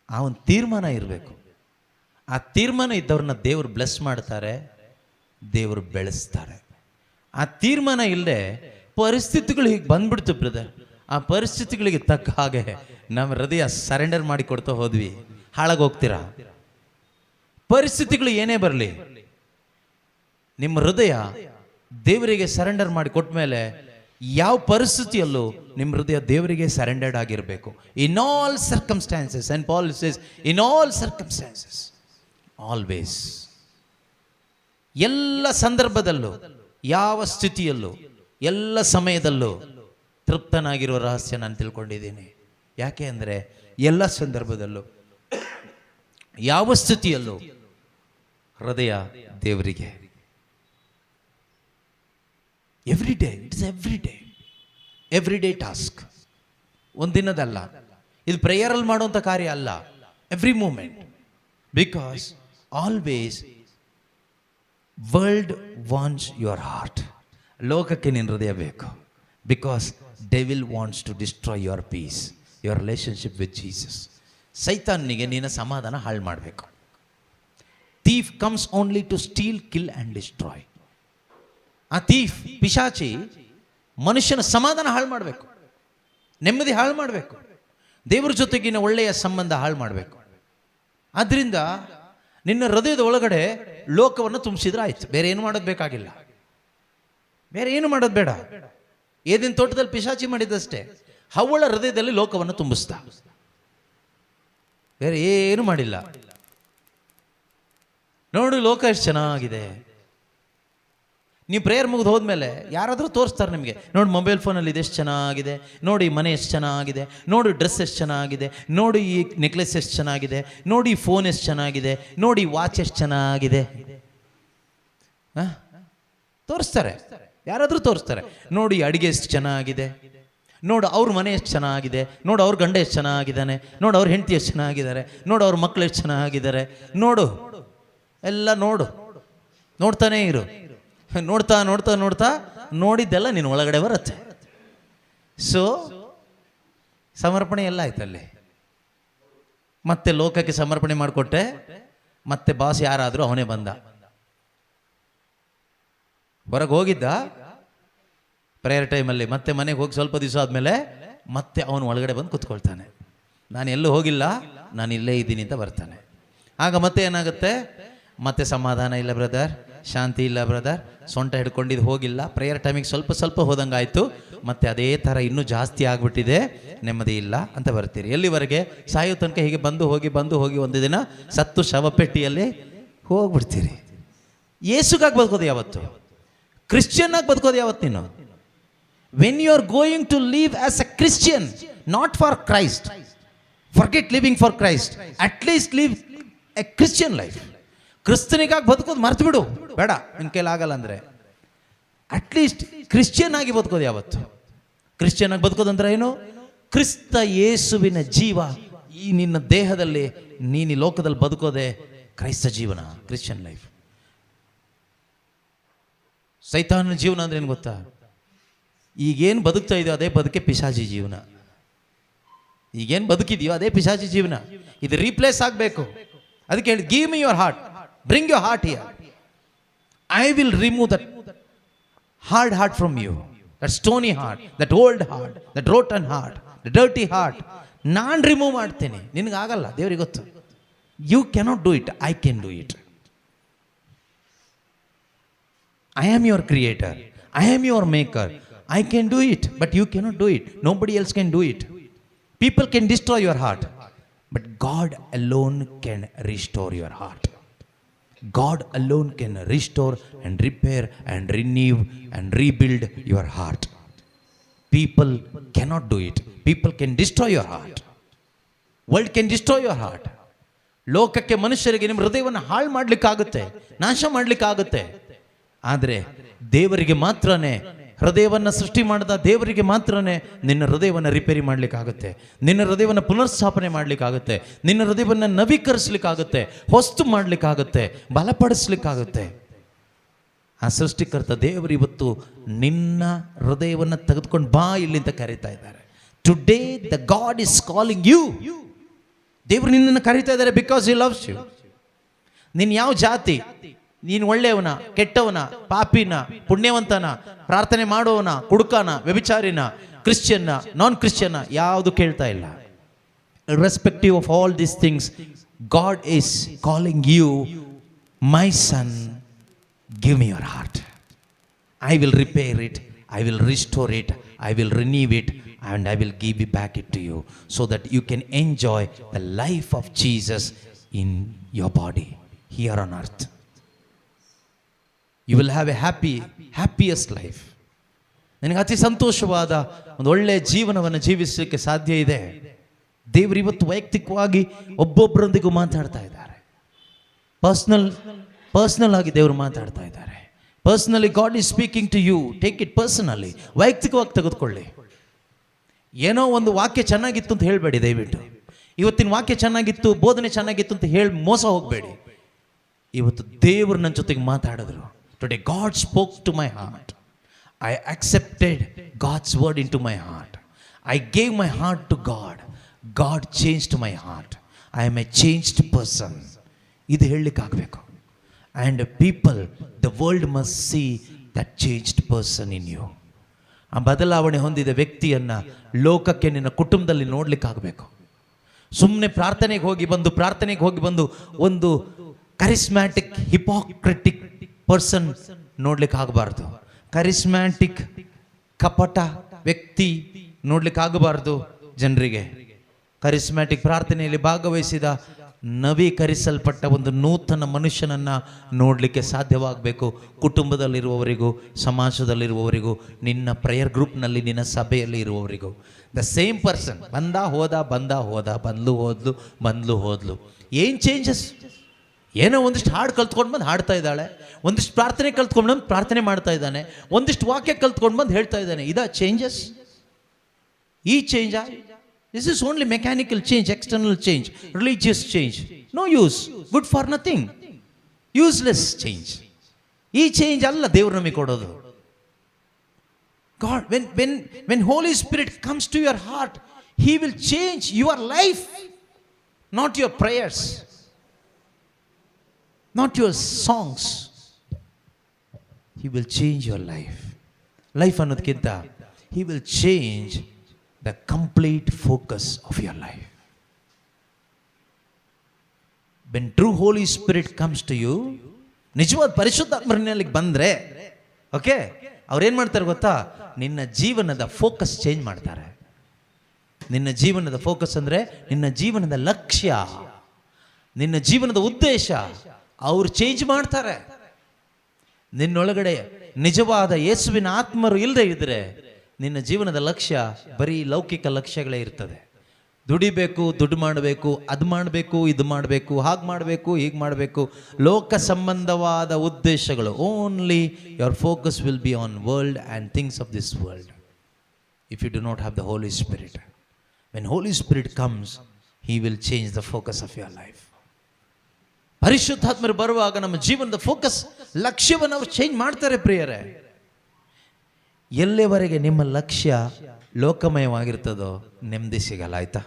ಆ ಒಂದು ತೀರ್ಮಾನ ಇರಬೇಕು. ಆ ತೀರ್ಮಾನ ಇದ್ದವ್ರನ್ನ ದೇವರು ಬ್ಲೆಸ್ ಮಾಡ್ತಾರೆ, ದೇವರು ಬೆಳೆಸ್ತಾರೆ. ಆ ತೀರ್ಮಾನ ಇಲ್ಲದೆ ಪರಿಸ್ಥಿತಿಗಳು ಹೀಗೆ ಬಂದ್ಬಿಡ್ತು ಬ್ರದರ್, ಆ ಪರಿಸ್ಥಿತಿಗಳಿಗೆ ತಕ್ಕ ಹಾಗೆ ನಮ್ಮ ಹೃದಯ ಸರೆಂಡರ್ ಮಾಡಿ ಕೊಡ್ತಾ ಹೋದ್ವಿ, ಹಾಳಾಗೋಗ್ತೀರಾ. ಪರಿಸ್ಥಿತಿಗಳು ಏನೇ ಬರಲಿ, ನಿಮ್ಮ ಹೃದಯ ದೇವರಿಗೆ ಸರೆಂಡರ್ ಮಾಡಿ ಕೊಟ್ಟ ಮೇಲೆ ಯಾವ ಪರಿಸ್ಥಿತಿಯಲ್ಲೂ ನಿಮ್ಮ ಹೃದಯ ದೇವರಿಗೆ ಸರೆಂಡರ್ಡ್ ಆಗಿರಬೇಕು. In all circumstances, and Paul says in all circumstances, always, ಎಲ್ಲ ಸಂದರ್ಭದಲ್ಲೂ, ಯಾವ ಸ್ಥಿತಿಯಲ್ಲೂ, ಎಲ್ಲ ಸಮಯದಲ್ಲೂ ತೃಪ್ತನಾಗಿರುವ ರಹಸ್ಯ ನಾನು ತಿಳ್ಕೊಂಡಿದ್ದೀನಿ. ಯಾಕೆ ಅಂದರೆ ಎಲ್ಲ ಸಂದರ್ಭದಲ್ಲೂ, ಯಾವ ಸ್ಥಿತಿಯಲ್ಲೂ ಹೃದಯ ದೇವರಿಗೆ. Every day, it's every day task. ಒಂದಿನದಲ್ಲ, ಇದು ಪ್ರೇಯರಲ್ಲಿ ಮಾಡುವಂಥ ಕಾರ್ಯ ಅಲ್ಲ, every moment. Because always world wants your heart. ಲೋಕಕ್ಕೆ ನಿನ್ನ ಹೃದಯ ಬೇಕು. Because devil wants to destroy your peace, your relationship with Jesus. ಸೈತಾನಿಗೆ ನಿನ್ನ ಸಮಾಧಾನ ಹಾಳು ಮಾಡಬೇಕು. Thief comes only to steal, kill and destroy. ಆ ಥೀಫ್, ಪಿಶಾಚಿ, ಮನುಷ್ಯನ ಸಮಾಧಾನ ಹಾಳು ಮಾಡಬೇಕು, ನೆಮ್ಮದಿ ಹಾಳು ಮಾಡಬೇಕು, ದೇವರ ಜೊತೆಗಿನ ಒಳ್ಳೆಯ ಸಂಬಂಧ ಹಾಳು ಮಾಡಬೇಕು. ಆದ್ದರಿಂದ ನಿನ್ನ ಹೃದಯದ ಒಳಗಡೆ ಲೋಕವನ್ನು ತುಂಬಿಸಿದ್ರೆ ಆಯ್ತು, ಬೇರೆ ಏನು ಮಾಡೋದು ಬೇಕಾಗಿಲ್ಲ, ಬೇರೆ ಏನು ಮಾಡೋದು ಬೇಡ. ಏದಿನ ತೋಟದಲ್ಲಿ ಪಿಶಾಚಿ ಮಾಡಿದ್ದಷ್ಟೇ, ಹವ್ವಳ ಹೃದಯದಲ್ಲಿ ಲೋಕವನ್ನು ತುಂಬಿಸ್ತಾ, ಬೇರೆ ಏನು ಮಾಡಿಲ್ಲ. ನೋಡು ಲೋಕ ಎಷ್ಟು ಚೆನ್ನಾಗಿದೆ. ನೀವು ಪ್ರೇಯರ್ ಮುಗಿದು ಹೋದ್ಮೇಲೆ ಯಾರಾದರೂ ತೋರಿಸ್ತಾರೆ ನಿಮಗೆ, ನೋಡಿ ಮೊಬೈಲ್ ಫೋನಲ್ಲಿ ಇದೆಷ್ಟು ಚೆನ್ನಾಗಿದೆ, ನೋಡಿ ಮನೆ ಎಷ್ಟು ಚೆನ್ನಾಗಿದೆ, ನೋಡಿ ಡ್ರೆಸ್ ಎಷ್ಟು ಚೆನ್ನಾಗಿದೆ, ನೋಡಿ ಈ ನೆಕ್ಲೆಸ್ ಎಷ್ಟು ಚೆನ್ನಾಗಿದೆ, ನೋಡಿ ಫೋನ್ ಎಷ್ಟು ಚೆನ್ನಾಗಿದೆ, ನೋಡಿ ವಾಚ್ ಎಷ್ಟು ಚೆನ್ನಾಗಿದೆ. ತೋರಿಸ್ತಾರೆ, ಯಾರಾದರೂ ತೋರಿಸ್ತಾರೆ. ನೋಡಿ ಅಡುಗೆ ಎಷ್ಟು ಚೆನ್ನಾಗಿದೆ, ನೋಡು ಅವ್ರ ಮನೆ ಎಷ್ಟು ಚೆನ್ನಾಗಿದೆ, ನೋಡು ಅವ್ರ ಗಂಡ ಎಷ್ಟು ಚೆನ್ನಾಗಿದ್ದಾನೆ, ನೋಡು ಅವ್ರ ಹೆಂಡತಿ ಎಷ್ಟು ಚೆನ್ನಾಗಿದ್ದಾರೆ, ನೋಡು ಅವ್ರ ಮಕ್ಕಳು ಎಷ್ಟು ಚೆನ್ನಾಗಿದ್ದಾರೆ, ನೋಡು ಎಲ್ಲ ನೋಡು, ನೋಡ್ತಾನೇ ಇರು. ನೋಡ್ತಾ ನೋಡ್ತಾ ನೋಡ್ತಾ ನೋಡಿದ್ದೆಲ್ಲ ನಿನ್ನ ಒಳಗಡೆ ಬರುತ್ತೆ. ಸೊ ಸಮರ್ಪಣೆ ಎಲ್ಲ ಆಯ್ತಲ್ಲಿ. ಮತ್ತೆ ಲೋಕಕ್ಕೆ ಸಮರ್ಪಣೆ ಮಾಡಿಕೊಟ್ಟೆ, ಮತ್ತೆ ಬಾಸ್ ಯಾರಾದರೂ ಅವನೇ ಬಂದ. ಹೊರಗೆ ಹೋಗಿದ್ದ ಪ್ರೇಯರ್ ಟೈಮಲ್ಲಿ, ಮತ್ತೆ ಮನೆಗೆ ಹೋಗಿ ಸ್ವಲ್ಪ ದಿವಸ ಆದಮೇಲೆ ಮತ್ತೆ ಅವನು ಒಳಗಡೆ ಬಂದು ಕೂತ್ಕೊಳ್ತಾನೆ. ನಾನು ಎಲ್ಲೂ ಹೋಗಿಲ್ಲ, ನಾನು ಇಲ್ಲೇ ಇದ್ದೀನಿ ಅಂತ ಬರ್ತಾನೆ. ಆಗ ಮತ್ತೆ ಏನಾಗುತ್ತೆ, ಮತ್ತೆ ಸಮಾಧಾನ ಇಲ್ಲ ಬ್ರದರ್, ಶಾಂತಿ ಇಲ್ಲ ಬ್ರದರ್, ಸೊಂಟ ಹಿಡ್ಕೊಂಡಿದ್ದು ಹೋಗಿಲ್ಲ, ಪ್ರೇಯರ್ ಟೈಮಿಗೆ ಸ್ವಲ್ಪ ಸ್ವಲ್ಪ ಹೋದಂಗೆ ಆಯಿತು, ಮತ್ತೆ ಅದೇ ಥರ ಇನ್ನೂ ಜಾಸ್ತಿ ಆಗಿಬಿಟ್ಟಿದೆ, ನೆಮ್ಮದಿ ಇಲ್ಲ ಅಂತ ಬರ್ತೀರಿ. ಎಲ್ಲಿವರೆಗೆ? ಸಾಯೋ ತನಕ ಹೀಗೆ ಬಂದು ಹೋಗಿ ಒಂದು ದಿನ ಸತ್ತು ಶವಪೆಟ್ಟಿಯಲ್ಲಿ ಹೋಗ್ಬಿಡ್ತೀರಿ. ಯೇಸುಗಾಗಿ ಬದುಕೋದು ಯಾವತ್ತು? ಕ್ರಿಶ್ಚಿಯನ್ ಆಗಿ ಬದುಕೋದು ಯಾವತ್ತು ನೀನು? When you are going to live as a Christian, not for Christ, forget living for Christ, at least live a Christian life. ಕ್ರಿಸ್ತನಿಗಾಗಿ ಬದುಕೋದು ಮರ್ತು ಬಿಡು, ಬೇಡ, ನಿನ್ನ ಕೈಲಾಗಲ್ಲ ಅಂದರೆ ಅಟ್ಲೀಸ್ಟ್ ಕ್ರಿಶ್ಚಿಯನ್ ಆಗಿ ಬದುಕೋದು ಯಾವತ್ತು? ಕ್ರಿಶ್ಚಿಯನ್ ಆಗಿ ಬದುಕೋದಂದ್ರೆ ಏನು? ಕ್ರಿಸ್ತ ಯೇಸುವಿನ ಜೀವ ಈ ನಿನ್ನ ದೇಹದಲ್ಲಿ, ನೀನು ಈ ಲೋಕದಲ್ಲಿ ಬದುಕೋದೆ ಕ್ರೈಸ್ತ ಜೀವನ, ಕ್ರಿಶ್ಚಿಯನ್ ಲೈಫ್. ಸೈತಾನನ ಜೀವನ ಅಂದ್ರೆ ಏನು ಗೊತ್ತಾ? ಈಗೇನು ಬದುಕ್ತಾ ಇದೆಯೋ ಅದೇ ಬದುಕೆ ಪಿಶಾಚಿ ಜೀವನ. ಈಗೇನು ಬದುಕಿದೆಯೋ ಅದೇ ಪಿಶಾಚಿ ಜೀವನ. ಇದು ರೀಪ್ಲೇಸ್ ಆಗಬೇಕು. ಅದಕ್ಕೆ ಹೇಳಿ, give me your heart, bring your heart here, I will remove that hard heart from you, that stony heart, that old heart, that rotten heart, the dirty heart. ನಾನು ರಿಮೂವ್ ಮಾಡ್ತೇನೆ. ನಿನಗಾಗಲ್ಲ, ದೇವರಿಗೆ ಗೊತ್ತು. You cannot do it, I can do it. I am your creator, I am your maker, I can do it, but you cannot do it. Nobody else can do it. People can destroy your heart, but God alone can restore your heart. God alone can restore and repair and renew and rebuild your heart. People cannot do it. People can destroy your heart. World can destroy your heart. ಲೋಕಕ್ಕೆ, ಮನುಷ್ಯರಿಗೆ ನಿಮ್ಮ ಹೃದಯವನ್ನು ಹಾಳು ಮಾಡಲಿಕ್ಕಾಗುತ್ತೆ, ನಾಶ ಮಾಡಲಿಕ್ಕಾಗುತ್ತೆ. ಆದರೆ ದೇವರಿಗೆ ಮಾತ್ರನೇ, ಹೃದಯವನ್ನು ಸೃಷ್ಟಿ ಮಾಡಿದ ದೇವರಿಗೆ ಮಾತ್ರನೇ ನಿನ್ನ ಹೃದಯವನ್ನು ರಿಪೇರಿ ಮಾಡಲಿಕ್ಕಾಗುತ್ತೆ, ನಿನ್ನ ಹೃದಯವನ್ನು ಪುನರ್ಸ್ಥಾಪನೆ ಮಾಡಲಿಕ್ಕಾಗುತ್ತೆ, ನಿನ್ನ ಹೃದಯವನ್ನು ನವೀಕರಿಸಲಿಕ್ಕಾಗುತ್ತೆ, ಹೊಸ್ತು ಮಾಡಲಿಕ್ಕಾಗುತ್ತೆ, ಬಲಪಡಿಸ್ಲಿಕ್ಕಾಗುತ್ತೆ. ಆ ಸೃಷ್ಟಿಕರ್ತ ದೇವರು ಇವತ್ತು ನಿನ್ನ ಹೃದಯವನ್ನು ತೆಗೆದುಕೊಂಡು ಬಾ ಇಲ್ಲಿ ಅಂತ ಕರೀತಾ ಇದ್ದಾರೆ. Today the God is calling you. ದೇವರು ನಿನ್ನನ್ನು ಕರೀತಾ ಇದ್ದಾರೆ ಬಿಕಾಸ್ ಹಿ ಲವ್ಸ್ ಯು. ನೀನು ಯಾವ ಜಾತಿ, ನೀನು ಒಳ್ಳೆಯವನ, ಕೆಟ್ಟವನ, ಪಾಪಿನ, ಪುಣ್ಯವಂತನ, ಪ್ರಾರ್ಥನೆ ಮಾಡುವವನ, ಕುಡುಕನ, ವ್ಯಭಿಚಾರಿನ, ಕ್ರಿಶ್ಚಿಯನ್ನ, ನಾನ್ ಕ್ರಿಶ್ಚಿಯನ್ನ, ಯಾವುದು ಕೇಳ್ತಾ ಇಲ್ಲ. Irrespective of all these things, God is calling you, my son, give me your heart. I will repair it, I will restore it, I will renew it, and I will give it back to you so that you can enjoy the life of Jesus in your body here on earth. You will have a happiest life. ನಿನಗೆ ಅತಿ ಸಂತೋಷವಾದ ಒಂದು ಒಳ್ಳೆಯ ಜೀವನವನ್ನು ಜೀವಿಸಲಿಕ್ಕೆ ಸಾಧ್ಯ ಇದೆ. ದೇವರು ಇವತ್ತು ವೈಯಕ್ತಿಕವಾಗಿ ಒಬ್ಬೊಬ್ಬರೊಂದಿಗೂ ಮಾತಾಡ್ತಾ ಇದ್ದಾರೆ. ಪರ್ಸನಲ್ ಆಗಿ ದೇವರು ಮಾತಾಡ್ತಾ ಇದ್ದಾರೆ. Personally God is speaking to you. Take it personally, ವೈಯಕ್ತಿಕವಾಗಿ ತೆಗೆದುಕೊಳ್ಳಿ. ಏನೋ ಒಂದು ವಾಕ್ಯ ಚೆನ್ನಾಗಿತ್ತು ಅಂತ ಹೇಳಬೇಡಿ. ದಯವಿಟ್ಟು ಇವತ್ತಿನ ವಾಕ್ಯ ಚೆನ್ನಾಗಿತ್ತು, ಬೋಧನೆ ಚೆನ್ನಾಗಿತ್ತು ಅಂತ ಹೇಳಿ ಮೋಸ ಹೋಗಬೇಡಿ. ಇವತ್ತು ದೇವರು ನನ್ನ ಜೊತೆಗೆ ಮಾತಾಡಿದ್ರು. Today God spoke to my heart. I accepted God's word into my heart. I gave my heart to God. God changed my heart. I am a changed person. ಇದು ಹೇಳಲಿಕ್ಕಾಗಬೇಕು. And people, the world must see that changed person in you. ಆ ಬದಲಾವಣೆ ಹೊಂದಿದ ವ್ಯಕ್ತಿಯನ್ನು ಲೋಕಕ್ಕೆ, ನಿನ್ನ ಕುಟುಂಬದಲ್ಲಿ ನೋಡ್ಲಿಕ್ಕಾಗಬೇಕು. ಸುಮ್ಮನೆ ಪ್ರಾರ್ಥನೆಗೆ ಹೋಗಿ ಬಂದು ಒಂದು ಕರಿಸ್ಮ್ಯಾಟಿಕ್ ಹಿಪೋಕ್ರೆಟಿಕ್ ಪರ್ಸನ್ ನೋಡ್ಲಿಕ್ಕಾಗಬಾರ್ದು. ಕರಿಸ್ಮ್ಯಾಟಿಕ್ ಕಪಟ ವ್ಯಕ್ತಿ ನೋಡ್ಲಿಕ್ಕಾಗಬಾರ್ದು ಜನರಿಗೆ. ಕರಿಸ್ಮ್ಯಾಟಿಕ್ ಪ್ರಾರ್ಥನೆಯಲ್ಲಿ ಭಾಗವಹಿಸಿದ ನವೀಕರಿಸಲ್ಪಟ್ಟ ಒಂದು ನೂತನ ಮನುಷ್ಯನನ್ನು ನೋಡಲಿಕ್ಕೆ ಸಾಧ್ಯವಾಗಬೇಕು. ಕುಟುಂಬದಲ್ಲಿರುವವರಿಗೂ, ಸಮಾಜದಲ್ಲಿರುವವರಿಗೂ, ನಿನ್ನ ಪ್ರೇಯರ್ ಗ್ರೂಪ್ನಲ್ಲಿ, ನಿನ್ನ ಸಭೆಯಲ್ಲಿ ಇರುವವರಿಗೂ. ದ ಸೇಮ್ ಪರ್ಸನ್ ಬಂದ ಹೋದ, ಬಂದ್ಲು ಹೋದ್ಲು. ಏನು ಚೇಂಜಸ್? ಏನೋ ಒಂದಿಷ್ಟು ಹಾಡು ಕಲ್ತ್ಕೊಂಡು ಬಂದು ಹಾಡ್ತಾ ಇದ್ದಾಳೆ, ಒಂದಿಷ್ಟು ಪ್ರಾರ್ಥನೆ ಕಲ್ತ್ಕೊಂಡು ಬಂದು ಪ್ರಾರ್ಥನೆ ಮಾಡ್ತಾ ಇದ್ದಾನೆ, ಒಂದಿಷ್ಟು ವಾಕ್ಯ ಕಲ್ತ್ಕೊಂಡು ಬಂದು ಹೇಳ್ತಾ ಇದ್ದಾನೆ. ಇದಾ ಚೇಂಜಸ್? ಈ ಚೇಂಜಾ? This is only mechanical change, external change, religious change. No use, good for nothing, useless change. ಈ ಚೇಂಜ್ ಅಲ್ಲ ದೇವರು ನಮಗೆ ಕೊಡೋದು. God, when Holy Spirit comes to your heart, He will change your life, not your prayers, not your songs. He will change your life ಅನ್ನೋದಕ್ಕಿಂತ he will change the complete focus of your life. When true Holy Spirit comes to you, ನಿಜವಾದ ಪರಿಶುದ್ಧಾತ್ಮನಿಗೆ ಬಂದರೆ, okay, ಅವ್ರೇನು ಮಾಡ್ತಾರೆ ಗೊತ್ತಾ? ನಿನ್ನ ಜೀವನದ focus change ಮಾಡ್ತಾರೆ. ನಿನ್ನ ಜೀವನದ ಫೋಕಸ್ ಅಂದರೆ ನಿನ್ನ ಜೀವನದ ಲಕ್ಷ್ಯ, ನಿನ್ನ ಜೀವನದ ಉದ್ದೇಶ ಅವ್ರು ಚೇಂಜ್ ಮಾಡ್ತಾರೆ. ನಿನ್ನೊಳಗಡೆ ನಿಜವಾದ ಯೇಸುವಿನ ಆತ್ಮರು ಇಲ್ಲದೆ ಇದ್ದರೆ ನಿನ್ನ ಜೀವನದ ಲಕ್ಷ್ಯ ಬರೀ ಲೌಕಿಕ ಲಕ್ಷ್ಯಗಳೇ ಇರ್ತದೆ. ದುಡಿಬೇಕು, ದುಡ್ಡು ಮಾಡಬೇಕು, ಅದು ಮಾಡಬೇಕು, ಇದು ಮಾಡಬೇಕು, ಹಾಗೆ ಮಾಡಬೇಕು, ಹೀಗೆ ಮಾಡಬೇಕು, ಲೋಕ ಸಂಬಂಧವಾದ ಉದ್ದೇಶಗಳು. Only your focus will be on world and things of this world if you do not have the Holy Spirit. When Holy Spirit comes, he will change the focus of your life. ಪರಿಶುದ್ಧಾತ್ಮರು ಬರುವಾಗ ನಮ್ಮ ಜೀವನದ focus, ಲಕ್ಷ್ಯವನ್ನು ಅವರು change ಮಾಡ್ತಾರೆ ಪ್ರಿಯರೇ. ಎಲ್ಲಿವರೆಗೆ ನಿಮ್ಮ ಲಕ್ಷ್ಯ ಲೋಕಮಯವಾಗಿರ್ತದೋ ನೆಮ್ಮದಿ ಸಿಗಲ್ಲ, ಆಯ್ತಾ?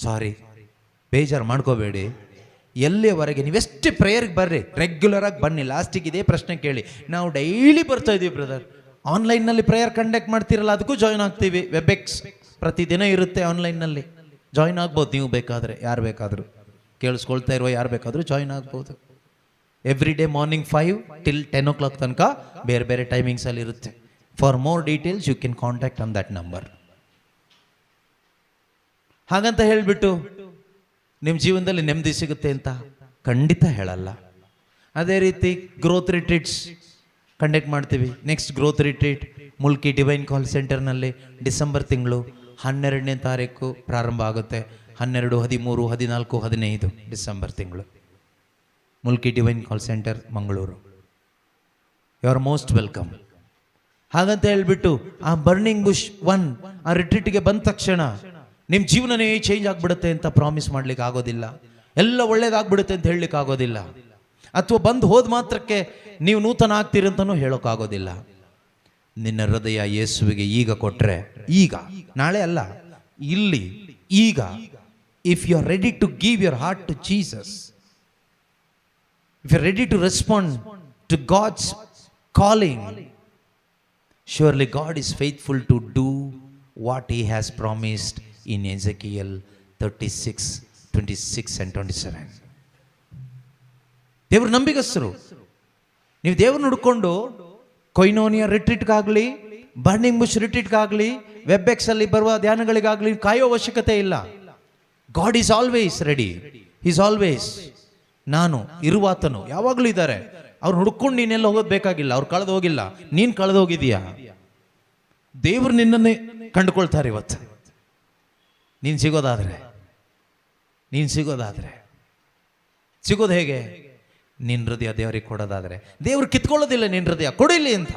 ಸಾರಿ, ಬೇಜಾರು ಮಾಡ್ಕೋಬೇಡಿ. ಎಲ್ಲಿಯವರೆಗೆ ನೀವೆಷ್ಟೇ ಪ್ರೇಯರ್ಗೆ ಬರ್ರಿ, ರೆಗ್ಯುಲರ್ ಆಗಿ ಬನ್ನಿ. ಲಾಸ್ಟಿಗೆ ಇದೇ ಪ್ರಶ್ನೆ ಕೇಳಿ, ನಾವು ಡೈಲಿ ಬರ್ತಾ ಇದೀವಿ ಬ್ರದರ್, ಆನ್ಲೈನ್ನಲ್ಲಿ ಪ್ರೇಯರ್ ಕಂಡಕ್ಟ್ ಮಾಡ್ತಿರಲ್ಲ, ಅದಕ್ಕೂ ಜಾಯ್ನ್ ಆಗ್ತೀವಿ. ವೆಬ್ಎಕ್ಸ್ ಪ್ರತಿದಿನ ಇರುತ್ತೆ, ಆನ್ಲೈನ್ನಲ್ಲಿ ಜಾಯ್ನ್ ಆಗ್ಬೋದು. ನೀವು ಬೇಕಾದರೆ, ಯಾರು ಬೇಕಾದರೂ ಕೇಳಿಸ್ಕೊಳ್ತಾ ಇರುವ ಯಾರು ಬೇಕಾದರೂ ಜಾಯ್ನ್ ಆಗ್ಬೋದು. Every day morning 5 till 10 o'clock ತನಕ ಬೇರೆ ಬೇರೆ ಟೈಮಿಂಗ್ಸಲ್ಲಿ ಇರುತ್ತೆ. For more details you can contact on that number. ಹಾಗಂತ ಹೇಳಿಬಿಟ್ಟು ನಿಮ್ಮ ಜೀವನದಲ್ಲಿ ನೆಮ್ಮದಿ ಸಿಗುತ್ತೆ ಅಂತ ಖಂಡಿತ ಹೇಳಲ್ಲ. ಅದೇ ರೀತಿ ಗ್ರೋತ್ ರಿಟ್ರೀಟ್ಸ್ ಕಂಡಕ್ಟ್ ಮಾಡ್ತೀವಿ. Next growth retreat Mulki divine call ಸೆಂಟರ್ನಲ್ಲಿ ಡಿಸೆಂಬರ್ ತಿಂಗಳು 12ನೇ ತಾರೀಕು ಪ್ರಾರಂಭ ಆಗುತ್ತೆ. 12, 13, 14, 15 ಡಿಸೆಂಬರ್ ತಿಂಗಳು Mulki divine call centre, Mangaluru. You are most welcome. ಹಾಗಂತ ಹೇಳ್ಬಿಟ್ಟು ಆ ಬರ್ನಿಂಗ್ ಬುಷ್ 1 ಆ ರಿಟ್ರೀಟ್ಗೆ ಬಂದ ತಕ್ಷಣ ನಿಮ್ಮ ಜೀವನನೇ ಚೇಂಜ್ ಆಗಿಬಿಡುತ್ತೆ ಅಂತ ಪ್ರಾಮಿಸ್ ಮಾಡ್ಲಿಕ್ಕೆ ಆಗೋದಿಲ್ಲ. ಎಲ್ಲ ಒಳ್ಳೇದಾಗ್ಬಿಡುತ್ತೆ ಅಂತ ಹೇಳಲಿಕ್ಕೆ ಆಗೋದಿಲ್ಲ. ಅಥವಾ ಬಂದು ಹೋದ ಮಾತ್ರಕ್ಕೆ ನೀವು ನೂತನ ಆಗ್ತೀರಿ ಅಂತಲೂ ಹೇಳೋಕ್ಕಾಗೋದಿಲ್ಲ. ನಿನ್ನ ಹೃದಯ ಯೇಸುವಿಗೆ ಈಗ ಕೊಟ್ಟರೆ, ಈಗ, ನಾಳೆ ಅಲ್ಲ, ಇಲ್ಲಿ, ಈಗ, if you are ready to give your heart to Jesus, if you are ready to respond to God's calling, surely God is faithful to do what he has promised in Ezekiel 36, 26 and 27. ದೇವರು ನಂಬಿಗಸ್ತರು. ನೀವು ದೇವ್ರನ್ನ ಹುಡ್ಕೊಂಡು ಕೊಯ್ನೋನಿಯ ರಿಟ್ರೀಟ್ಗಾಗಲಿ, burning bush ರಿಟ್ರೀಟ್ಗಾಗಲಿ, Webex ಅಲ್ಲಿ ಬರುವ ಧ್ಯಾನಗಳಿಗಾಗಲಿ ಕಾಯೋ ಅವಶ್ಯಕತೆ ಇಲ್ಲ. God is always ready. Is always. ನಾನು ಇರುವಾತನು ಯಾವಾಗಲೂ ಇದ್ದಾರೆ. ಅವ್ರು ಹುಡ್ಕೊಂಡು ನೀನೆಲ್ಲ ಹೋಗೋದು ಬೇಕಾಗಿಲ್ಲ. ಅವ್ರು ಕಳೆದು ಹೋಗಿಲ್ಲ, ನೀನು ಕಳೆದು ಹೋಗಿದೀಯಾ. ದೇವರು ನಿನ್ನನ್ನೇ ಕಂಡುಕೊಳ್ತಾರೆ ಇವತ್ತು. ನೀನು ಸಿಗೋದಾದ್ರೆ ಸಿಗೋದು ಹೇಗೆ? ನಿನ್ನ ಹೃದಯ ದೇವರಿಗೆ ಕೊಡೋದಾದ್ರೆ. ದೇವ್ರು ಕಿತ್ಕೊಳ್ಳೋದಿಲ್ಲ ನಿನ್ನ ಹೃದಯ, ಕೊಡಿಲಿ ಅಂತ.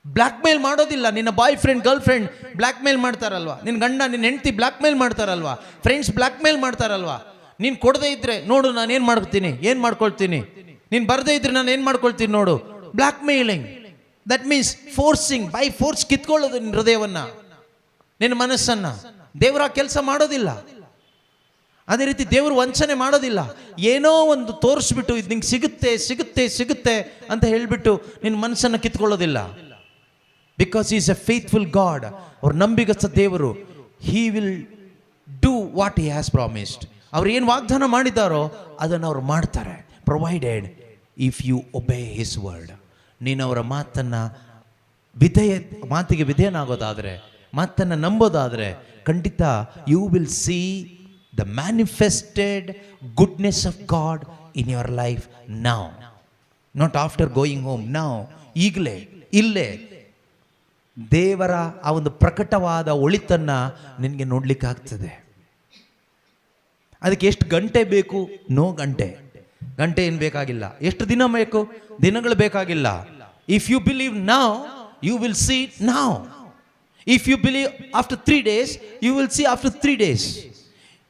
ಬ್ಲ್ಯಾಕ್ ಮೇಲ್ ಮಾಡೋದಿಲ್ಲ. ನಿನ್ನ boy friend, girl friend black ಮೇಲ್ ಮಾಡ್ತಾರಲ್ವಾ, ನಿನ್ನ ಗಂಡ, ನಿನ್ನ ಹೆಂಡತಿ ಬ್ಲ್ಯಾಕ್ ಮೇಲ್ ಮಾಡ್ತಾರಲ್ವಾ, ಫ್ರೆಂಡ್ಸ್ ಬ್ಲ್ಯಾಕ್ ಮೇಲ್ ಮಾಡ್ತಾರಲ್ವಾ. ನೀನು ಕೊಡದೇ ಇದ್ರೆ ನೋಡು ನಾನು ಏನು ಮಾಡ್ತೀನಿ, ಏನು ಮಾಡ್ಕೊಳ್ತೀನಿ. ನೀನು ಬರದೇ ಇದ್ರೆ ನಾನು ಏನು ಮಾಡ್ಕೊಳ್ತೀನಿ ನೋಡು. Blackmailing, that means forcing, by force ಕಿತ್ಕೊಳ್ಳೋದು ನಿನ್ನ ಹೃದಯವನ್ನ, ನಿನ್ನ ಮನಸ್ಸನ್ನ. ದೇವರ ಕೆಲಸ ಮಾಡೋದಿಲ್ಲ. ಅದೇ ರೀತಿ ದೇವರು ವಂಚನೆ ಮಾಡೋದಿಲ್ಲ. ಏನೋ ಒಂದು ತೋರಿಸ್ಬಿಟ್ಟು ಇದು ನಿಂಗೆ ಸಿಗುತ್ತೆ ಸಿಗುತ್ತೆ ಸಿಗುತ್ತೆ ಅಂತ ಹೇಳಿಬಿಟ್ಟು ನಿನ್ನ ಮನಸ್ಸನ್ನು ಕಿತ್ಕೊಳ್ಳೋದಿಲ್ಲ. Because is a faithful God. ಅವ್ರು ನಂಬಿಗಸ್ತ ದೇವರು. He will do what he has promised. ಅವ್ರು ಏನು ವಾಗ್ದಾನ ಮಾಡಿದ್ದಾರೋ ಅದನ್ನು ಅವ್ರು ಮಾಡ್ತಾರೆ. Provided if you obey his word. ನೀನು ಅವರ ಮಾತಿಗೆ ವಿಧೇಯನಾಗೋದಾದರೆ, ಮಾತನ್ನು ನಂಬೋದಾದರೆ, ಖಂಡಿತ you will see the manifested goodness of God in your life now, not after going home. Now, ಈಗಲೇ, ಇಲ್ಲೇ ದೇವರ ಆ ಒಂದು ಪ್ರಕಟವಾದ ಒಳಿತನ್ನು ನಿನಗೆ ನೋಡ್ಲಿಕ್ಕೆ ಆಗ್ತದೆ. ಅದಕ್ಕೆ ಎಷ್ಟು ಗಂಟೆ ಬೇಕು? ನೋ ಗಂಟೆ ಏನು ಬೇಕಾಗಿಲ್ಲ. ಎಷ್ಟು ದಿನ ಬೇಕು? ದಿನಗಳು ಬೇಕಾಗಿಲ್ಲ. If you believe now, you will see now. If you believe after 3 days, you will see after 3 days.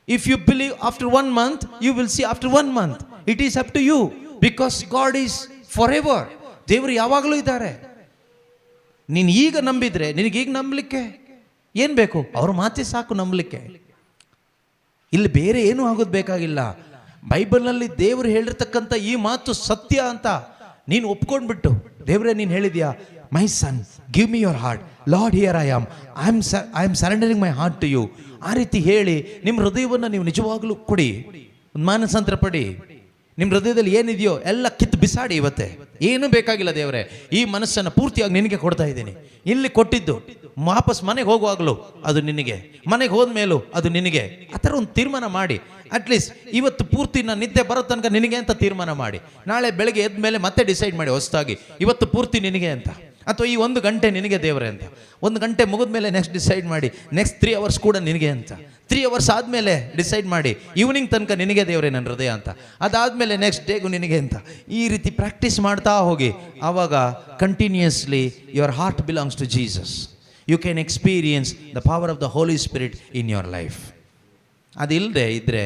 If you believe after 1 month, you will see after 1 month. It is up to you, because God is forever. ದೇವರು ಯಾವಾಗಲೂ ಇದ್ದಾರೆ. ನೀನು ಈಗ ನಂಬಿದ್ರೆ, ನಿನಗೀಗ ನಂಬಲಿಕ್ಕೆ ಏನು ಬೇಕು? ಅವ್ರ ಮಾತೇ ಸಾಕು ನಂಬಲಿಕ್ಕೆ. ಇಲ್ಲಿ ಬೇರೆ ಏನೂ ಆಗೋದು ಬೇಕಾಗಿಲ್ಲ. ಬೈಬಲ್ನಲ್ಲಿ ದೇವರು ಹೇಳಿರ್ತಕ್ಕಂಥ ಈ ಮಾತು ಸತ್ಯ ಅಂತ ನೀನು ಒಪ್ಕೊಂಡ್ಬಿಟ್ಟು, ದೇವರೇ ನೀನು ಹೇಳಿದ್ಯಾ, my son give me your heart, Lord here I am surrendering my heart to you. ಆ ರೀತಿ ಹೇಳಿ ನಿಮ್ಮ ಹೃದಯವನ್ನು ನೀವು ನಿಜವಾಗ್ಲೂ ಕೊಡಿ, ಒಂದು ಮಾನಸಾಂತರ ಪಡಿ. ನಿಮ್ಮ ಹೃದಯದಲ್ಲಿ ಏನಿದೆಯೋ ಎಲ್ಲ ಕಿತ್ತು ಬಿಸಾಡಿ. ಇವತ್ತೇ ಏನೂ ಬೇಕಾಗಿಲ್ಲ ದೇವರೇ, ಈ ಮನಸ್ಸನ್ನು ಪೂರ್ತಿಯಾಗಿ ನಿನಗೆ ಕೊಡ್ತಾ ಇದ್ದೀನಿ. ಇಲ್ಲಿ ಕೊಟ್ಟಿದ್ದು ವಾಪಸ್ ಮನೆಗೆ ಹೋಗುವಾಗಲೂ ಅದು ನಿನಗೆ, ಮನೆಗೆ ಹೋದ್ಮೇಲೂ ಅದು ನಿನಗೆ. ಆ ಥರ ಒಂದು ತೀರ್ಮಾನ ಮಾಡಿ. ಅಟ್ಲೀಸ್ಟ್ ಇವತ್ತು ಪೂರ್ತಿ ನಾನು ನಿದ್ದೆ ಬರೋ ತನಕ ನಿನಗೆ ಅಂತ ತೀರ್ಮಾನ ಮಾಡಿ. ನಾಳೆ ಬೆಳಗ್ಗೆ ಎದ್ದ ಮೇಲೆ ಮತ್ತೆ ಡಿಸೈಡ್ ಮಾಡಿ ಹೊಸದಾಗಿ, ಇವತ್ತು ಪೂರ್ತಿ ನಿನಗೆ ಅಂತ, ಅಥವಾ ಈ 1 ಗಂಟೆ ನಿನಗೆ ದೇವರೇ ಅಂತ. 1 ಗಂಟೆ ಮುಗಿದ ಮೇಲೆ ನೆಕ್ಸ್ಟ್ ಡಿಸೈಡ್ ಮಾಡಿ, ನೆಕ್ಸ್ಟ್ 3 ಅವರ್ಸ್ ಕೂಡ ನಿನಗೆ ಅಂತ. 3 ಅವರ್ಸ್ ಆದಮೇಲೆ ಡಿಸೈಡ್ ಮಾಡಿ, ಈವ್ನಿಂಗ್ ತನಕ ನಿನಗೆ ದೇವರೇ ನನ್ನ ಹೃದಯ ಅಂತ. ಅದಾದಮೇಲೆ ನೆಕ್ಸ್ಟ್ ಡೇಗೂ ನಿನಗೆ ಅಂತ. ಈ ರೀತಿ ಪ್ರಾಕ್ಟೀಸ್ ಮಾಡ್ತಾ ಹೋಗಿ. ಆವಾಗ continuously your heart belongs to Jesus. You can experience the power of the Holy Spirit in your life. ಅದಿಲ್ಲದೆ ಇದ್ದರೆ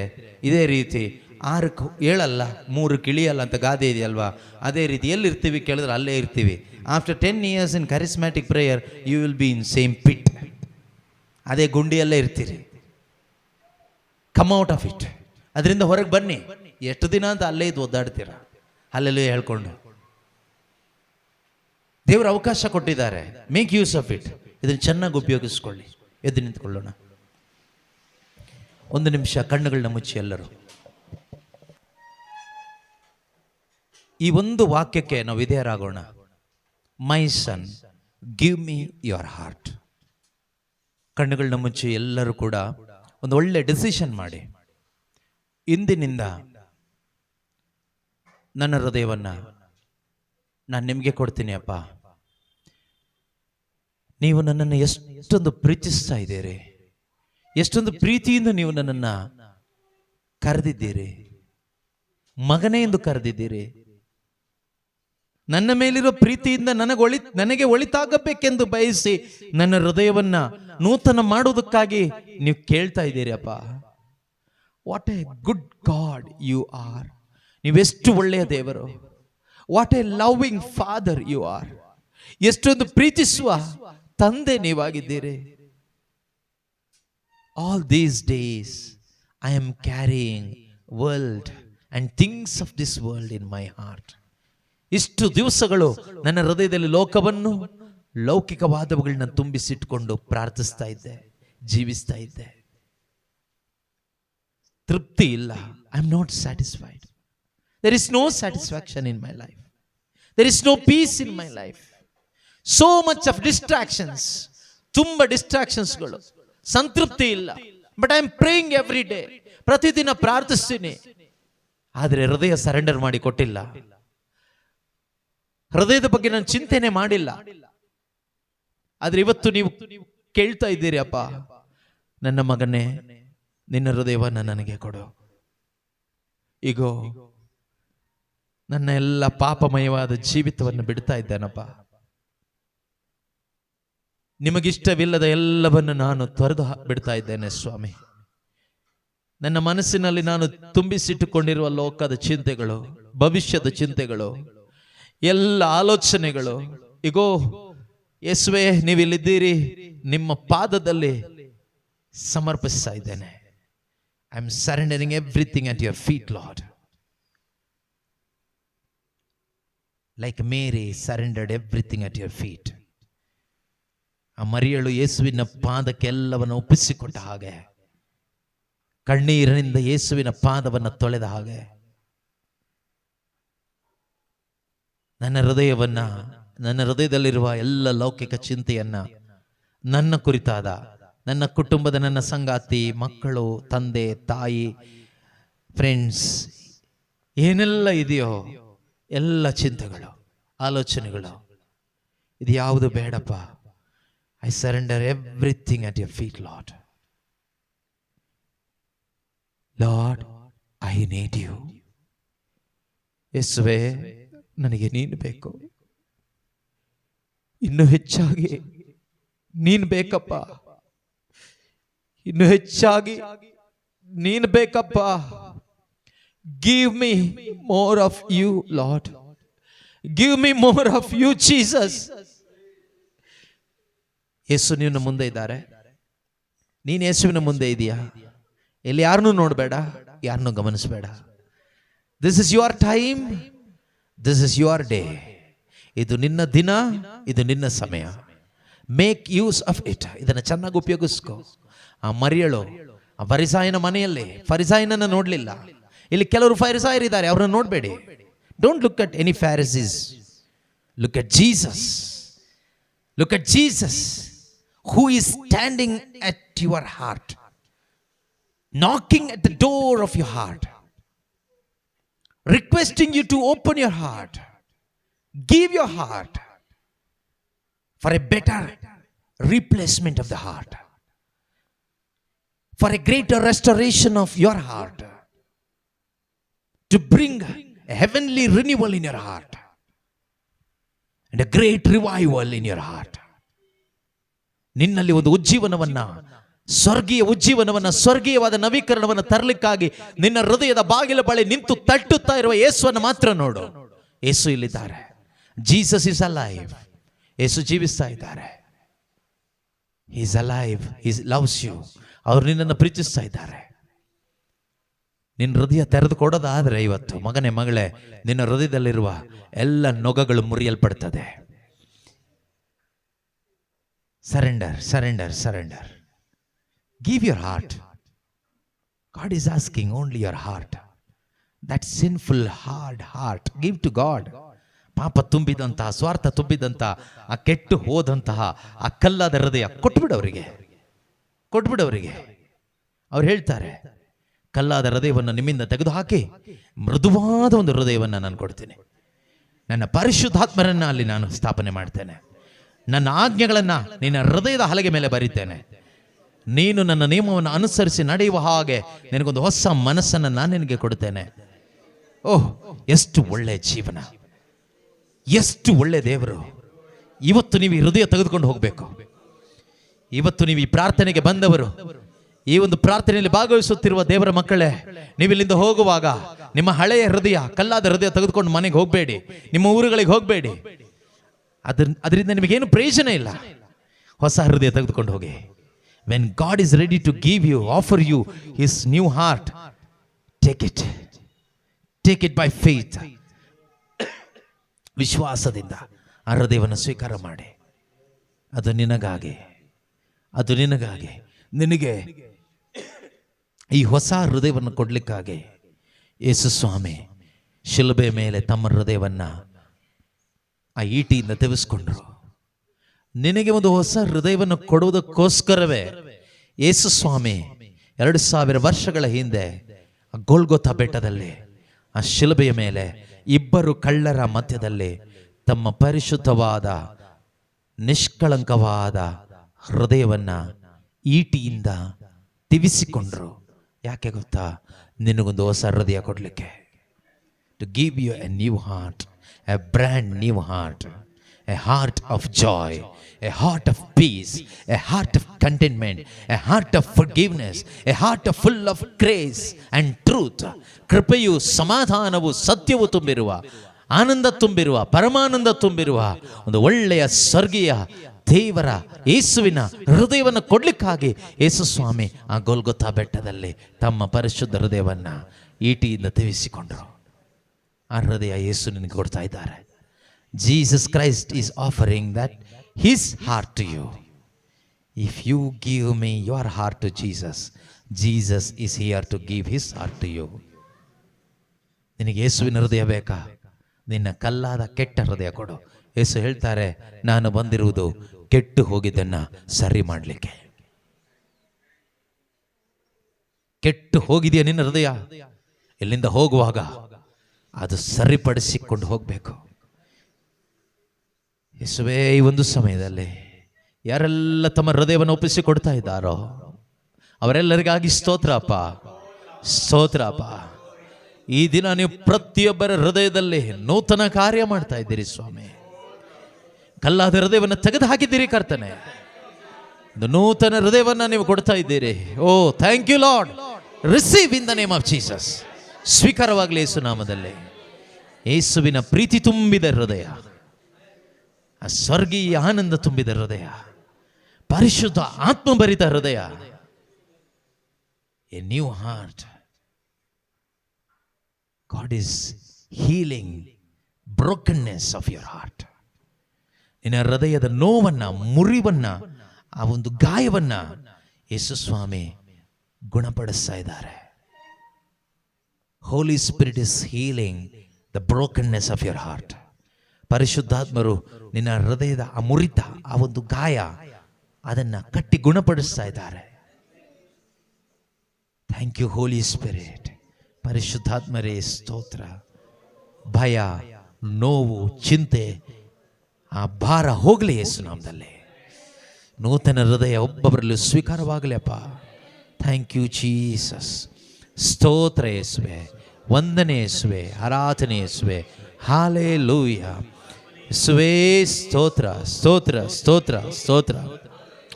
ಇದೇ ರೀತಿ 6 ಏಳಲ್ಲ 3 ಇಳಿಯಲ್ಲ ಅಂತ ಗಾದೆ ಇದೆಯಲ್ವಾ, ಅದೇ ರೀತಿ ಎಲ್ಲಿರ್ತೀವಿ ಕೇಳಿದ್ರೆ ಅಲ್ಲೇ ಇರ್ತೀವಿ. After 10 years in charismatic prayer you will be in same pit. ಅದೇ ಗುಂಡಿಯಲ್ಲೇ ಇರ್ತೀರಿ. Come out of it. ಅದರಿಂದ ಹೊರಗೆ ಬನ್ನಿ. ಎಷ್ಟು ದಿನ ಅಂತ ಅಲ್ಲೇ ಇದು ಒದ್ದಾಡ್ತೀರ, ಅಲ್ಲೆಲ್ಲೂ ಹೇಳ್ಕೊಂಡು. ದೇವರು ಅವಕಾಶ ಕೊಟ್ಟಿದ್ದಾರೆ, ಮೇಕ್ ಯೂಸ್ ಆಫ್ ಇಟ್. ಇದನ್ನು ಚೆನ್ನಾಗಿ ಉಪಯೋಗಿಸ್ಕೊಳ್ಳಿ. ಎದ್ದು ನಿಂತ್ಕೊಳ್ಳೋಣ. 1 ನಿಮಿಷ ಕಣ್ಣುಗಳನ್ನ ಮುಚ್ಚಿ ಎಲ್ಲರೂ. ಈ ಒಂದು ವಾಕ್ಯಕ್ಕೆ ನಾವು ವಿಧೇಯರಾಗೋಣ. ಮೈ son give me your heart. ಕಣ್ಣುಗಳನ್ನ ಮುಚ್ಚಿ ಎಲ್ಲರೂ ಕೂಡ ಒಂದು ಒಳ್ಳೆ ಡಿಸಿಷನ್ ಮಾಡಿ. ಇಂದಿನಿಂದ ನನ್ನ ಹೃದಯವನ್ನು ನಾನು ನಿಮಗೆ ಕೊಡ್ತೀನಿ ಅಪ್ಪ. ನೀವು ನನ್ನನ್ನು ಎಷ್ಟೊಂದು ಪ್ರೀತಿಸ್ತಾ ಇದ್ದೀರಿ, ಎಷ್ಟೊಂದು ಪ್ರೀತಿಯಿಂದ ನೀವು ನನ್ನನ್ನು ಕರೆದಿದ್ದೀರಿ, ಮಗನೇ ಎಂದು ಕರೆದಿದ್ದೀರಿ. ನನ್ನ ಮೇಲಿರೋ ಪ್ರೀತಿಯಿಂದ ನನಗೆ ಒಳಿತಾಗಬೇಕೆಂದು ಬಯಸಿ ನನ್ನ ಹೃದಯವನ್ನ ನೂತನ ಮಾಡುವುದಕ್ಕಾಗಿ ನೀವು ಕೇಳ್ತಾ ಇದ್ದೀರಿ ಅಪ್ಪ. What a good God you are. ನೀವೆಷ್ಟು ಒಳ್ಳೆಯ ದೇವರು. What a loving father you are. ಎಷ್ಟೊಂದು ಪ್ರೀತಿಸುವ ತಂದೆ ನೀವಾಗಿದ್ದೀರಿ. All these days I am carrying world and things of this world in my heart. ಇಷ್ಟು ದಿವಸಗಳು ನನ್ನ ಹೃದಯದಲ್ಲಿ ಲೋಕವನ್ನು, ಲೌಕಿಕವಾದವುಗಳನ್ನ ತುಂಬಿಸಿಟ್ಕೊಂಡು ಪ್ರಾರ್ಥಿಸ್ತಾ ಇದ್ದೆ, ಜೀವಿಸ್ತಾ ಇದ್ದೆ. ತೃಪ್ತಿ ಇಲ್ಲ. I am not satisfied. There is no satisfaction in my life. There is no peace in my life. So much of distractions. ತುಂಬ ಡಿಸ್ಟ್ರಾಕ್ಷನ್ಸ್ಗಳು. ಸಂತೃಪ್ತಿ ಇಲ್ಲ. But I am praying every day. ಪ್ರತಿದಿನ ಪ್ರಾರ್ಥಿಸ್ತೀನಿ, ಆದರೆ ಹೃದಯ ಸರೆಂಡರ್ ಮಾಡಿ ಕೊಟ್ಟಿಲ್ಲ. ಹೃದಯದ ಬಗ್ಗೆ ನಾನು ಚಿಂತನೆ ಮಾಡಿಲ್ಲ. ಆದ್ರೆ ಇವತ್ತು ನೀವು ಕೇಳ್ತಾ ಇದ್ದೀರಿ, ಅಪ್ಪ ನನ್ನ ಮಗನೇ ನಿನ್ನ ಹೃದಯವನ್ನು ನನಗೆ ಕೊಡು. ಈಗೋ ನನ್ನ ಎಲ್ಲ ಪಾಪಮಯವಾದ ಜೀವಿತವನ್ನು ಬಿಡ್ತಾ ಇದ್ದೇನಪ್ಪ. ನಿಮಗಿಷ್ಟವಿಲ್ಲದ ಎಲ್ಲವನ್ನು ನಾನು ತೊರೆದು ಬಿಡ್ತಾ ಇದ್ದೇನೆ ಸ್ವಾಮಿ. ನನ್ನ ಮನಸ್ಸಿನಲ್ಲಿ ನಾನು ತುಂಬಿಸಿಟ್ಟುಕೊಂಡಿರುವ ಲೋಕದ ಚಿಂತೆಗಳು, ಭವಿಷ್ಯದ ಚಿಂತೆಗಳು, ಎಲ್ಲ ಆಲೋಚನೆಗಳು, ಈಗೋ ಯೇಸುವೇ ನೀವಿಲ್ಲಿದ್ದೀರಿ, ನಿಮ್ಮ ಪಾದದಲ್ಲಿ ಸಮರ್ಪಿಸ್ತಾ ಇದ್ದೇನೆ. I am surrendering everything at your feet lord. Like Mary surrendered everything at your feet. ಆ ಮರಿಯಳು ಯೇಸುವಿನ ಪಾದಕ್ಕೆ ಎಲ್ಲವನ್ನು ಒಪ್ಪಿಸಿಕೊಟ್ಟ ಹಾಗೆ, ಕಣ್ಣೀರಿನಿಂದ ಯೇಸುವಿನ ಪಾದವನ್ನು ತೊಳೆದ ಹಾಗೆ, ನನ್ನ ಹೃದಯದಲ್ಲಿರುವ ಎಲ್ಲ ಲೌಕಿಕ ಚಿಂತೆಯನ್ನ, ನನ್ನ ಕುರಿತಾದ, ನನ್ನ ಕುಟುಂಬದ, ನನ್ನ ಸಂಗಾತಿ, ಮಕ್ಕಳು, ತಂದೆ, ತಾಯಿ, ಫ್ರೆಂಡ್ಸ್, ಏನೆಲ್ಲ ಇದೆಯೋ ಎಲ್ಲ ಚಿಂತೆಗಳು, ಆಲೋಚನೆಗಳು, ಇದು ಯಾವುದು ಬೇಡಪ್ಪ. I surrender everything at your feet Lord. Lord I need you. ಯೇಸುವೇ ನನಗೆ ನೀನು ಬೇಕು. ಇನ್ನು ಹೆಚ್ಚಾಗಿ ನೀನು ಬೇಕಪ್ಪ. ಇನ್ನು ಹೆಚ್ಚಾಗಿ ನೀನು ಬೇಕಪ್ಪ. Give me more of you Lord. Give me more of you Jesus. Yesu ನಿನ್ನ ಮುಂದೆ ಇದ್ದಾರೆ. ನೀನು ಯೇಸುವಿನ ಮುಂದೆ ಇದೆಯಾ? ಇಲ್ಲಿ ಯಾರನ್ನೂ ನೋಡಬೇಡ, ಯಾರನ್ನೂ ಗಮನಿಸಬೇಡ. This is your time. This is your day. ಇದು ನಿನ್ನ ದಿನ, ಇದು ನಿನ್ನ ಸಮಯ. Make use of it. ಇದನ್ನು ಚೆನ್ನಾಗಿ ಉಪಯೋಗಿಸ್ಕೊ. ಆ ಮರಿಯಳು ಆ ಫರಿಸಾಯನ ಮನೆಯಲ್ಲಿ ಫರಿಸಾಯನನ್ನು ನೋಡಲಿಲ್ಲ. ಇಲ್ಲಿ ಕೆಲವರು ಫರಿಸಾಯರಿದ್ದಾರೆ, ಅವ್ರನ್ನ ನೋಡಬೇಡಿ. Don't look at any Pharisees, look at Jesus. Look at Jesus who is standing at your heart, knocking at the door of your heart, requesting you to open your heart, give your heart for a better replacement of the heart, for a greater restoration of your heart, to bring a heavenly renewal in your heart and a great revival in your heart. ನಿನ್ನಲ್ಲಿ ಒಂದು ಉಜ್ಜೀವನವನ್ನ, ಸ್ವರ್ಗೀಯ ಉಜ್ಜೀವನವನ್ನ, ಸ್ವರ್ಗೀಯವಾದ ನವೀಕರಣವನ್ನು ತರಲಿಕ್ಕಾಗಿ ನಿನ್ನ ಹೃದಯದ ಬಾಗಿಲ ಬಳಿ ನಿಂತು ತಟ್ಟುತ್ತಾ ಇರುವ ಯೇಸುವನ್ನು ಮಾತ್ರ ನೋಡು. ಯೇಸು ಇಲ್ಲಿದ್ದಾರೆ. Jesus is alive. ಯೇಸು ಜೀವಿಸ್ತಾ ಇದ್ದಾರೆ. Is alive. Is loves you. ಅವರು ನಿನ್ನನ್ನು ಪ್ರೀತಿಸ್ತಾ ಇದ್ದಾರೆ. ನಿನ್ನ ಹೃದಯ ತೆರೆದು ಕೊಡೋದಾದ್ರೆ ಇವತ್ತು ಮಗನೇ ಮಗಳೇ, ನಿನ್ನ ಹೃದಯದಲ್ಲಿರುವ ಎಲ್ಲ ನೊಗಗಳು ಮುರಿಯಲ್ಪಡ್ತದೆ. Surrender, surrender, surrender. Give your heart. God is asking only your heart. That sinful, hard heart. Give to God. ಪಾಪ ತುಂಬಿದಂತಹ, ಸ್ವಾರ್ಥ ತುಂಬಿದಂತಹ, ಆ ಕೆಟ್ಟು ಹೋದಂತಹ ಆ ಕಲ್ಲಾದ ಹೃದಯ ಕೊಟ್ಬಿಡವರಿಗೆ, ಕೊಟ್ಬಿಡವರಿಗೆ. ಅವ್ರು ಹೇಳ್ತಾರೆ, ಕಲ್ಲಾದ ಹೃದಯವನ್ನು ನಿಮ್ಮಿಂದ ತೆಗೆದುಹಾಕಿ ಮೃದುವಾದ ಒಂದು ಹೃದಯವನ್ನು ನಾನು ಕೊಡ್ತೀನಿ. ನನ್ನ ಪರಿಶುದ್ಧಾತ್ಮರನ್ನ ಅಲ್ಲಿ ನಾನು ಸ್ಥಾಪನೆ ಮಾಡ್ತೇನೆ. ನನ್ನ ಆಜ್ಞೆಗಳನ್ನು ನಿನ್ನ ಹೃದಯದ ಹಲಗೆ ಮೇಲೆ ಬರೀತೇನೆ. ನೀನು ನನ್ನ ನಿಯಮವನ್ನು ಅನುಸರಿಸಿ ನಡೆಯುವ ಹಾಗೆ ನಿನಗೊಂದು ಹೊಸ ಮನಸ್ಸನ್ನು ನಾನು ನಿನಗೆ ಕೊಡ್ತೇನೆ. ಓಹ್, ಎಷ್ಟು ಒಳ್ಳೆ ಜೀವನ, ಎಷ್ಟು ಒಳ್ಳೆ ದೇವರು. ಇವತ್ತು ನೀವು ಈ ಹೃದಯ ತೆಗೆದುಕೊಂಡು ಹೋಗಬೇಕು. ಇವತ್ತು ನೀವು ಈ ಪ್ರಾರ್ಥನೆಗೆ ಬಂದವರು, ಈ ಒಂದು ಪ್ರಾರ್ಥನೆಯಲ್ಲಿ ಭಾಗವಹಿಸುತ್ತಿರುವ ದೇವರ ಮಕ್ಕಳೇ, ನೀವು ಇಲ್ಲಿಂದ ಹೋಗುವಾಗ ನಿಮ್ಮ ಹಳೆಯ ಹೃದಯ, ಕಲ್ಲಾದ ಹೃದಯ ತೆಗೆದುಕೊಂಡು ಮನೆಗೆ ಹೋಗಬೇಡಿ, ನಿಮ್ಮ ಊರುಗಳಿಗೆ ಹೋಗಬೇಡಿ. ಅದರಿಂದ ನಿಮಗೇನು ಪ್ರಯೋಜನ ಇಲ್ಲ. ಹೊಸ ಹೃದಯ ತೆಗೆದುಕೊಂಡು ಹೋಗಿ. When God is ready to give you, offer you His new heart, take it. Take it by faith. ವಿಶ್ವಾಸದಿಂದ ಆ ಹೃದಯವನ್ನು ಸ್ವೀಕಾರ ಮಾಡಿ. ಅದು ನಿನಗಾಗಿ, ಅದು ನಿನಗಾಗಿ, ನಿನಗೆ ಈ ಹೊಸ ಹೃದಯವನ್ನು ಕೊಡ್ಲಿಕ್ಕಾಗಿ ಯೇಸು ಸ್ವಾಮಿ ಶಿಲುಬೆ ಮೇಲೆ ತಮ್ಮ ಹೃದಯವನ್ನು ಆ ಈಟಿಯಿಂದ ತೆಗೆಸಿಕೊಂಡ್ರು. ನಿನಗೆ ಒಂದು ಹೊಸ ಹೃದಯವನ್ನು ಕೊಡುವುದಕ್ಕೋಸ್ಕರವೇ ಯೇಸು ಸ್ವಾಮಿ 2000 ವರ್ಷಗಳ ಹಿಂದೆ ಆ ಗೋಲ್ಗೊಥಾ ಬೆಟ್ಟದಲ್ಲಿ, ಆ ಶಿಲುಬೆಯ ಮೇಲೆ ಇಬ್ಬರು ಕಳ್ಳರ ಮಧ್ಯದಲ್ಲಿ ತಮ್ಮ ಪರಿಶುದ್ಧವಾದ, ನಿಷ್ಕಳಂಕವಾದ ಹೃದಯವನ್ನ ಈಟಿಯಿಂದ ತಿವಿಸಿಕೊಂಡ್ರು. ಯಾಕೆ ಗೊತ್ತಾ? ನಿನಗೊಂದು ಹೊಸ ಹೃದಯ ಕೊಡ್ಲಿಕ್ಕೆ. To give you a new heart, a brand new heart, a heart of joy, a heart of peace, a heart of contentment, a heart of forgiveness, a heart of full of grace and truth. ಕೃಪೆಯು, ಸಮಾಧಾನವು, ಸತ್ಯವು ತುಂಬಿರುವ, ಆನಂದ ತುಂಬಿರುವ, ಪರಮಾನಂದ ತುಂಬಿರುವ ಒಂದು ಒಳ್ಳೆಯ ಸ್ವರ್ಗೀಯ ದೇವರ ಯೇಸುವಿನ ಹೃದಯವನ್ನು ಕೊಡ್ಲಿಕ್ಕಾಗಿ ಯೇಸು ಸ್ವಾಮಿ ಆ ಗೋಲ್ಗೊಥಾ ಬೆಟ್ಟದಲ್ಲಿ ತಮ್ಮ ಪರಿಶುದ್ಧ ಹೃದಯವನ್ನ ಈಟಿಯಿಂದ ತೆಗೆಸಿಕೊಂಡರು. ಆ ಹೃದಯ ಯೇಸು ನಿನಗೆ ಕೊಡ್ತಾ ಇದ್ದಾರೆ. Jesus Christ is offering that His heart to you. If you give me your heart to Jesus, Jesus is here to give His heart to you. ನಿನಗೆ ಯೇಸುವಿನ ಹೃದಯ ಬೇಕಾ? ನಿನ್ನ ಕಲ್ಲಾದ ಕೆಟ್ಟ ಹೃದಯ ಕೊಡು. ಯೇಸು ಹೇಳ್ತಾರೆ, ನಾನು ಬಂದಿರುವುದು ಕೆಟ್ಟು ಹೋಗಿದ್ದನ್ನ ಸರಿ ಮಾಡಲಿಕ್ಕೆ. ಕೆಟ್ಟು ಹೋಗಿದೆಯಾ ನಿನ್ನ ಹೃದಯ? ಇಲ್ಲಿಂದ ಹೋಗುವಾಗ ಅದು ಸರಿಪಡಿಸಿಕೊಂಡು ಹೋಗಬೇಕು. ಯೇಸುವೇ, ಈ ಒಂದು ಸಮಯದಲ್ಲಿ ಯಾರೆಲ್ಲ ತಮ್ಮ ಹೃದಯವನ್ನು ಒಪ್ಪಿಸಿಕೊಡ್ತಾ ಇದ್ದಾರೋ ಅವರೆಲ್ಲರಿಗಾಗಿ ಸ್ತೋತ್ರ ಅಪ್ಪ, ಸ್ತೋತ್ರ ಅಪ್ಪ. ಈ ದಿನ ನೀವು ಪ್ರತಿಯೊಬ್ಬರ ಹೃದಯದಲ್ಲಿ ನೂತನ ಕಾರ್ಯ ಮಾಡ್ತಾ ಇದ್ದೀರಿ ಸ್ವಾಮಿ. ಕಲ್ಲಾದ ಹೃದಯವನ್ನು ತೆಗೆದು ಹಾಕಿದ್ದೀರಿ ಕರ್ತನೆ. ಒಂದು ನೂತನ ಹೃದಯವನ್ನು ನೀವು ಕೊಡ್ತಾ ಇದ್ದೀರಿ. Oh, thank you Lord. Receive in the name of Jesus. ಸ್ವೀಕಾರವಾಗಲಿ ಯೇಸು ನಾಮದಲ್ಲಿ. ಯೇಸುವಿನ ಪ್ರೀತಿ ತುಂಬಿದ ಹೃದಯ, ಆ ಸ್ವರ್ಗೀಯ ಆನಂದ ತುಂಬಿದ ಹೃದಯ, ಪರಿಶುದ್ಧ ಆತ್ಮಭರಿತ ಹೃದಯ, A new heart. God is healing brokenness of your heart. ನಿನ್ನ ಹೃದಯದ ನೋವನ್ನ, ಮುರಿವನ್ನ, ಆ ಒಂದು ಗಾಯವನ್ನ ಯೇಸು ಸ್ವಾಮಿ ಗುಣಪಡಿಸ್ತಾ ಇದ್ದಾರೆ. Holy Spirit is healing the brokenness of your heart. ಪರಿಶುದ್ಧಾತ್ಮರು ನಿನ್ನ ಹೃದಯದ ಆ ಮುರಿತ, ಆ ಒಂದು ಗಾಯ, ಅದನ್ನ ಕಟ್ಟಿ ಗುಣಪಡಿಸ್ತಾ ಇದ್ದಾರೆ. Thank you Holy Spirit. ಪರಿಶುದ್ಧಾತ್ಮರೇ ಸ್ತೋತ್ರ. ಭಯ, ನೋವು, ಚಿಂತೆ, ಆ ಭಾರ ಹೋಗಲಿ ಯೇಸು ನಾಮದಲ್ಲಿ. ನೂತನ ಹೃದಯ ಒಬ್ಬೊಬ್ಬರಲ್ಲೂ ಸ್ವೀಕಾರವಾಗಲಿ ಅಪ್ಪ. Thank you Jesus. ಸ್ತೋತ್ರ ಯೇಸುವೆ, ವಂದನೆ ಯೇಸುವೆ, ಆರಾಧನೆ ಯೇಸುವೆ. ಹಾಲೆಲೂಯ ಯೇಸುವೇ, ಸ್ತೋತ್ರ ಸ್ತೋತ್ರ ಸ್ತೋತ್ರ ಸ್ತೋತ್ರ.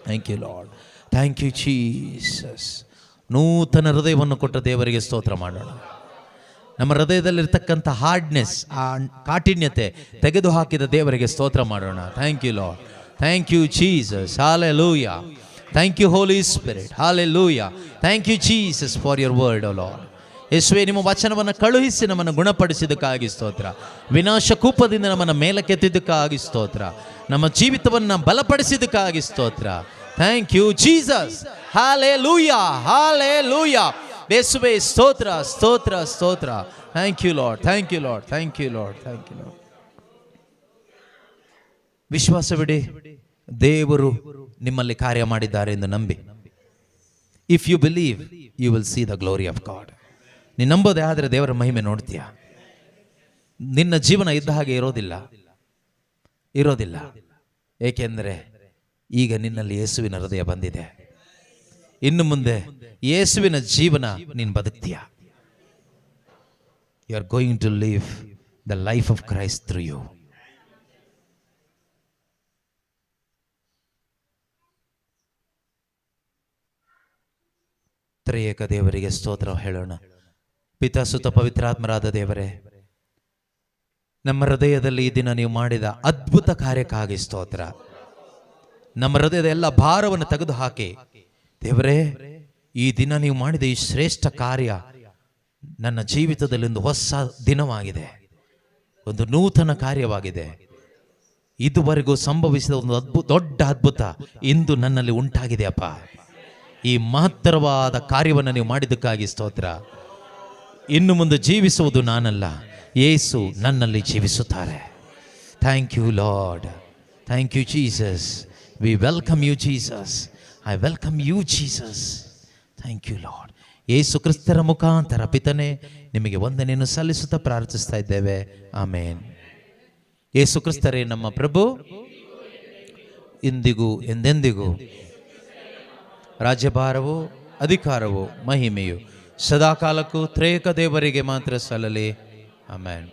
Thank you Lord. Thank you Jesus. ನೂತನ ಹೃದಯವನ್ನು ಕೊಟ್ಟ ದೇವರಿಗೆ ಸ್ತೋತ್ರ ಮಾಡೋಣ. ನಮ್ಮ ಹೃದಯದಲ್ಲಿರ್ತಕ್ಕಂಥ ಹಾರ್ಡ್ನೆಸ್, ಆ ಕಾಠಿಣ್ಯತೆ ತೆಗೆದು ಹಾಕಿದ ದೇವರಿಗೆ ಸ್ತೋತ್ರ ಮಾಡೋಣ. Thank you Lord. Thank you Jesus. Hallelujah. Thank you Holy Spirit. Hallelujah. Thank you Jesus for your word O Lord. ಯೇಸುವೆ, ನಿಮ್ಮ ವಚನವನ್ನು ಕಳುಹಿಸಿ ನಮ್ಮನ್ನು ಗುಣಪಡಿಸಿದ್ದಕ್ಕಾಗಿ ಸ್ತೋತ್ರ. ವಿನಾಶ ಕೂಪದಿಂದ ನಮ್ಮನ್ನು ಮೇಲಕ್ಕೆತ್ತಿದ್ದಕ್ಕಾಗಿ ಸ್ತೋತ್ರ. ನಮ್ಮ ಜೀವಿತವನ್ನು ಬಲಪಡಿಸಿದ್ದಕ್ಕಾಗಿ ಸ್ತೋತ್ರ. Thank you Jesus. Hallelujah, hallelujah. ಯೇಸುವೆ, ಸ್ತೋತ್ರ ಸ್ತೋತ್ರ ಸ್ತೋತ್ರ. Thank you Lord. Thank you Lord. Thank you Lord. Thank you Lord. ವಿಶ್ವಾಸವಿಡಿ, ದೇವರು ನಿಮ್ಮಲ್ಲಿ ಕಾರ್ಯ ಮಾಡಿದ್ದಾರೆ ಎಂದು ನಂಬಿ. If you believe you will see the glory of God. ನೀನು ನಂಬೋದೇ ಆದರೆ ದೇವರ ಮಹಿಮೆ ನೋಡ್ತೀಯ. ನಿನ್ನ ಜೀವನ ಇದ್ದ ಹಾಗೆ ಇರೋದಿಲ್ಲ. ಏಕೆಂದರೆ ಈಗ ನಿನ್ನಲ್ಲಿ ಯೇಸುವಿನ ಹೃದಯ ಬಂದಿದೆ. ಇನ್ನು ಮುಂದೆ ಯೇಸುವಿನ ಜೀವನ ನೀನು ಬದುಕ್ತೀಯ. You are going to live the life of Christ through you. ತ್ರಿಯೇಕ ದೇವರಿಗೆ ಸ್ತೋತ್ರ ಹೇಳೋಣ. ಪಿತಾ, ಸುತ, ಪವಿತ್ರಾತ್ಮರಾದ ದೇವರೇ, ನಮ್ಮ ಹೃದಯದಲ್ಲಿ ಈ ದಿನ ನೀವು ಮಾಡಿದ ಅದ್ಭುತ ಕಾರ್ಯಕ್ಕಾಗಿ ಸ್ತೋತ್ರ. ನಮ್ಮ ಹೃದಯದ ಎಲ್ಲ ಭಾರವನ್ನು ತೆಗೆದು ಹಾಕಿ ದೇವರೇ, ಈ ದಿನ ನೀವು ಮಾಡಿದ ಈ ಶ್ರೇಷ್ಠ ಕಾರ್ಯ ನನ್ನ ಜೀವಿತದಲ್ಲಿ ಒಂದು ಹೊಸ ದಿನವಾಗಿದೆ, ಒಂದು ನೂತನ ಕಾರ್ಯವಾಗಿದೆ. ಇದುವರೆಗೂ ಸಂಭವಿಸಿದ ಒಂದು ದೊಡ್ಡ ಅದ್ಭುತ ಇಂದು ನನ್ನಲ್ಲಿ ಉಂಟಾಗಿದೆ ಅಪ್ಪ. ಈ ಮಹತ್ತರವಾದ ಕಾರ್ಯವನ್ನು ನೀವು ಮಾಡಿದ್ದಕ್ಕಾಗಿ ಸ್ತೋತ್ರ. ಇನ್ನು ಮುಂದೆ ಜೀವಿಸುವುದು ನಾನಲ್ಲ, ಯೇಸು ನನ್ನಲ್ಲಿ ಜೀವಿಸುತ್ತಾರೆ. Thank you Lord. Thank you Jesus. We welcome you Jesus. I welcome you Jesus. Thank you Lord. Yesu ಕ್ರಿಸ್ತರ ಮುಖಾಂತರ ಪಿತನೇ ನಿಮಗೆ ವಂದನೆಯನ್ನು ಸಲ್ಲಿಸುತ್ತಾ ಪ್ರಾರ್ಥಿಸ್ತಾ ಇದ್ದೇವೆ. ಆಮೇನ್. ಯೇಸು ಕ್ರಿಸ್ತರೇ ನಮ್ಮ ಪ್ರಭು, ಇಂದಿಗೂ ಎಂದೆಂದಿಗೂ ರಾಜ್ಯಭಾರವು, ಅಧಿಕಾರವು, ಮಹಿಮೆಯು ಸದಾಕಾಲಕ್ಕೂ ತ್ರೇಕ ದೇವರಿಗೆ ಮಾತ್ರ ಸಲ್ಲಲಿ. ಆಮೇನ್.